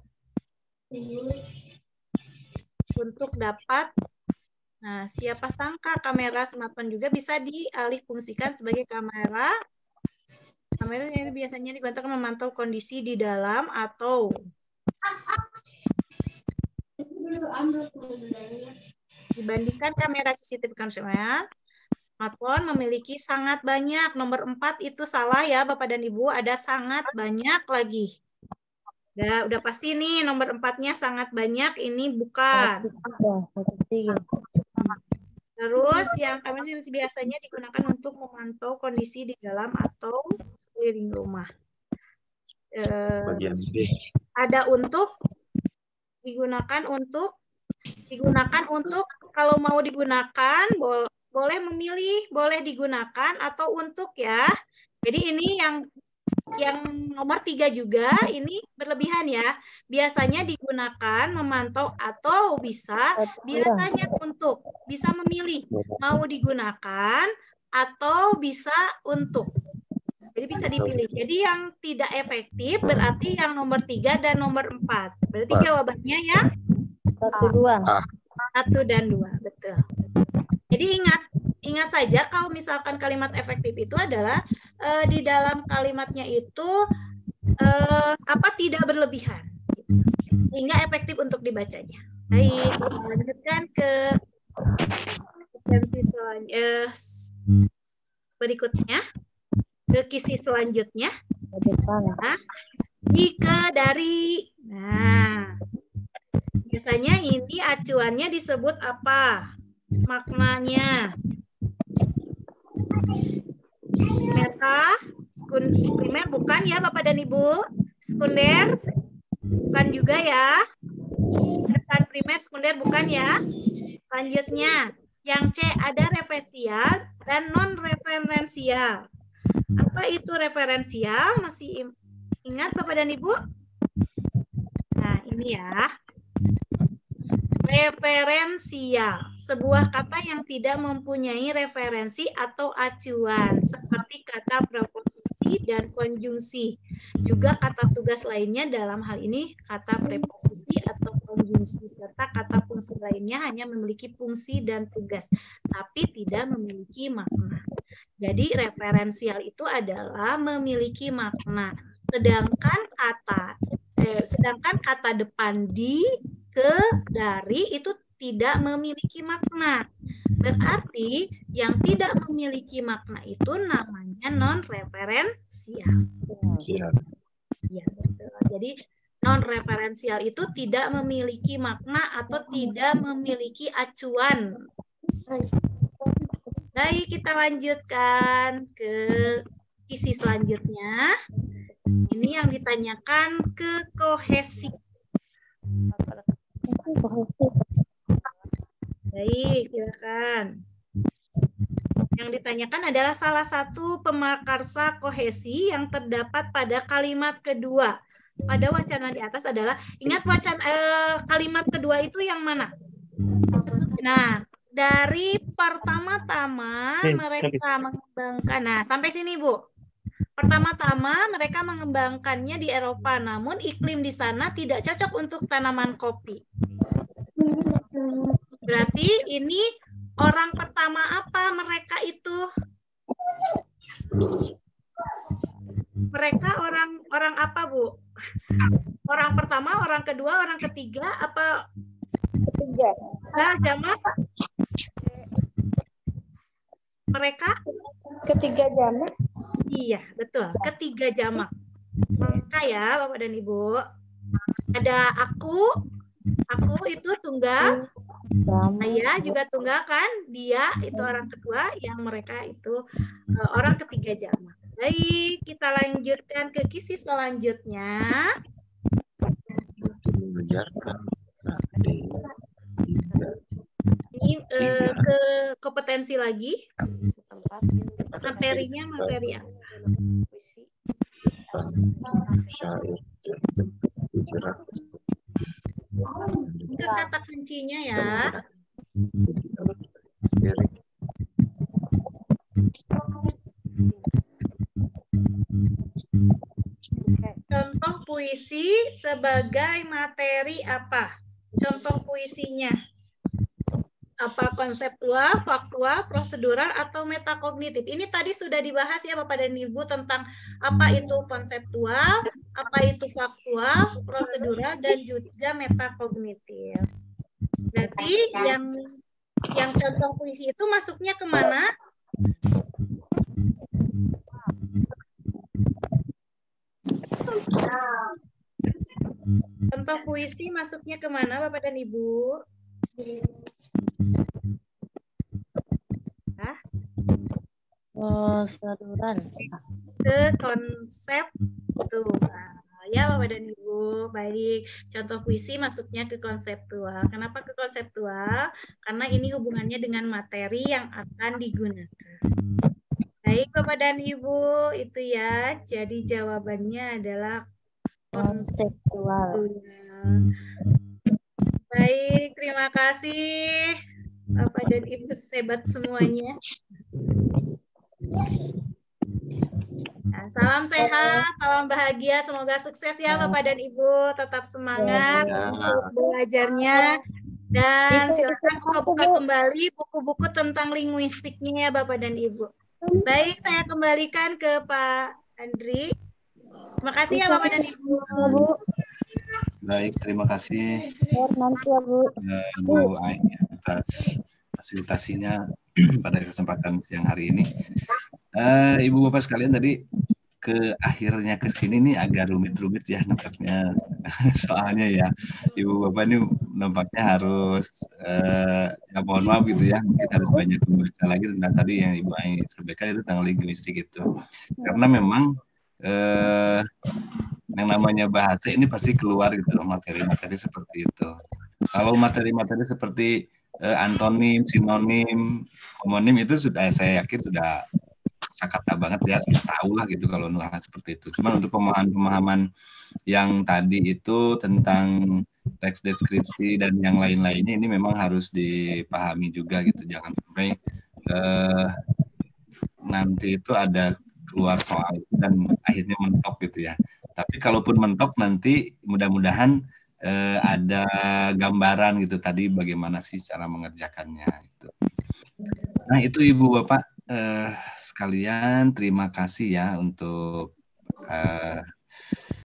Untuk dapat, nah siapa sangka kamera smartphone juga bisa dialih fungsikan sebagai kamera. Kamera ini biasanya digunakan memantau kondisi di dalam atau dibandingkan kamera CCTV konvensional, smartphone memiliki sangat banyak. Nomor 4 itu salah ya Bapak dan Ibu, ada sangat banyak lagi. Udah pasti nih nomor 4-nya sangat banyak, ini bukan. Terus yang kamera biasanya digunakan untuk memantau kondisi di dalam atau sekeliling rumah. Bagian B. Ada untuk digunakan untuk kalau mau digunakan boleh memilih, boleh digunakan atau untuk ya. Jadi ini yang nomor 3 juga ini berlebihan ya. Biasanya digunakan memantau atau biasanya untuk, bisa memilih mau digunakan atau bisa untuk. Jadi bisa dipilih. Jadi yang tidak efektif berarti yang nomor 3 dan nomor 4. Berarti jawabannya ya 1 dan 2. Betul. Jadi ingat saja kalau misalkan kalimat efektif itu adalah di dalam kalimatnya itu tidak berlebihan. Sehingga efektif untuk dibacanya. Baik, kita lanjutkan ke berikutnya. Ke kisi selanjutnya. Nah, jika dari, nah, biasanya ini acuannya disebut apa? Maknanya. Primer bukan ya Bapak dan Ibu? Sekunder bukan juga ya? Bukan primer, sekunder bukan ya? Selanjutnya, yang C ada referensial dan non-referensial. Apa itu referensial? Masih ingat Bapak dan Ibu? Nah, ini ya. Referensial, sebuah kata yang tidak mempunyai referensi atau acuan, seperti kata preposisi dan konjungsi. Juga kata tugas lainnya dalam hal ini kata preposisi atau konjungsi, serta kata fungsi lainnya hanya memiliki fungsi dan tugas, tapi tidak memiliki makna. Jadi referensial itu adalah memiliki makna, sedangkan kata depan di, ke, dari itu tidak memiliki makna. Berarti yang tidak memiliki makna itu namanya non-referensial. Ya, betul. Jadi non-referensial itu tidak memiliki makna atau tidak memiliki acuan. Baik, kita lanjutkan ke isi selanjutnya. Ini yang ditanyakan ke kohesi. Baik, silakan. Yang ditanyakan adalah salah satu pemakarsa kohesi yang terdapat pada kalimat kedua. Pada wacana di atas adalah, ingat kalimat kedua itu yang mana? Nah, dari pertama-tama mereka mengembangkan. Nah, sampai sini, Bu. Pertama-tama mereka mengembangkannya di Eropa, namun iklim di sana tidak cocok untuk tanaman kopi. Berarti ini orang pertama apa mereka itu? Mereka orang apa, Bu? Orang pertama, orang kedua, orang ketiga, apa? Ketiga. Nah, jamak? Mereka? Ketiga jamak? Iya, betul. Ketiga jamak. Maka ya, Bapak dan Ibu, ada aku itu tunggal, saya juga tunggal kan, dia itu orang kedua, yang mereka itu orang ketiga jamak. Baik, kita lanjutkan ke kisi selanjutnya. Ini ke kompetensi lagi. Materinya materi apa? Itu kata kuncinya ya. puisi sebagai materi apa? Contoh puisinya. Apa konseptual, faktual, prosedural, atau metakognitif? Ini tadi sudah dibahas ya Bapak dan Ibu tentang apa itu konseptual, apa itu faktual, prosedural, dan juga metakognitif. Berarti yang contoh puisi itu masuknya kemana? Contoh puisi masuknya kemana Bapak dan Ibu? Prosedural. Ke konseptual. Ya Bapak dan Ibu, baik. Contoh puisi masuknya ke konseptual. Kenapa ke konseptual? Karena ini hubungannya dengan materi yang akan digunakan. Baik Bapak dan Ibu, itu ya. Jadi jawabannya adalah konseptual. Baik, terima kasih Bapak dan Ibu hebat semuanya. Nah, salam sehat, salam bahagia, semoga sukses ya Bapak dan Ibu, tetap semangat untuk belajarnya. Dan silakan buka kembali buku-buku tentang linguistiknya ya Bapak dan Ibu. Baik, saya kembalikan ke Pak Andri. Terima kasih ya Bapak dan Ibu. Baik, terima kasih Nanti ya Bu. Bu Aini atas fasilitasinya pada kesempatan siang hari ini. Ibu Bapak sekalian, tadi ke akhirnya ke sini nih agak rumit-rumit ya nampaknya. Soalnya ya Ibu Bapak ini nampaknya harus ya mohon maaf gitu ya, mungkin harus banyak membaca lagi tentang tadi yang Ibu Aini sampaikan itu tentang linguistik itu. Karena memang yang namanya bahasa ini pasti keluar gitu materi-materi seperti itu. Kalau materi-materi seperti antonim, sinonim, homonim itu sudah saya yakin sudah sakata banget ya, sudah tahu lah gitu kalau nulis seperti itu. Cuma untuk pemahaman yang tadi itu tentang teks deskripsi dan yang lain-lainnya ini memang harus dipahami juga gitu. Jangan sampai nanti itu ada keluar soal dan akhirnya mentok gitu ya. Tapi kalaupun mentok nanti mudah-mudahan ada gambaran gitu tadi bagaimana sih cara mengerjakannya. Gitu. Nah itu Ibu Bapak sekalian, terima kasih ya untuk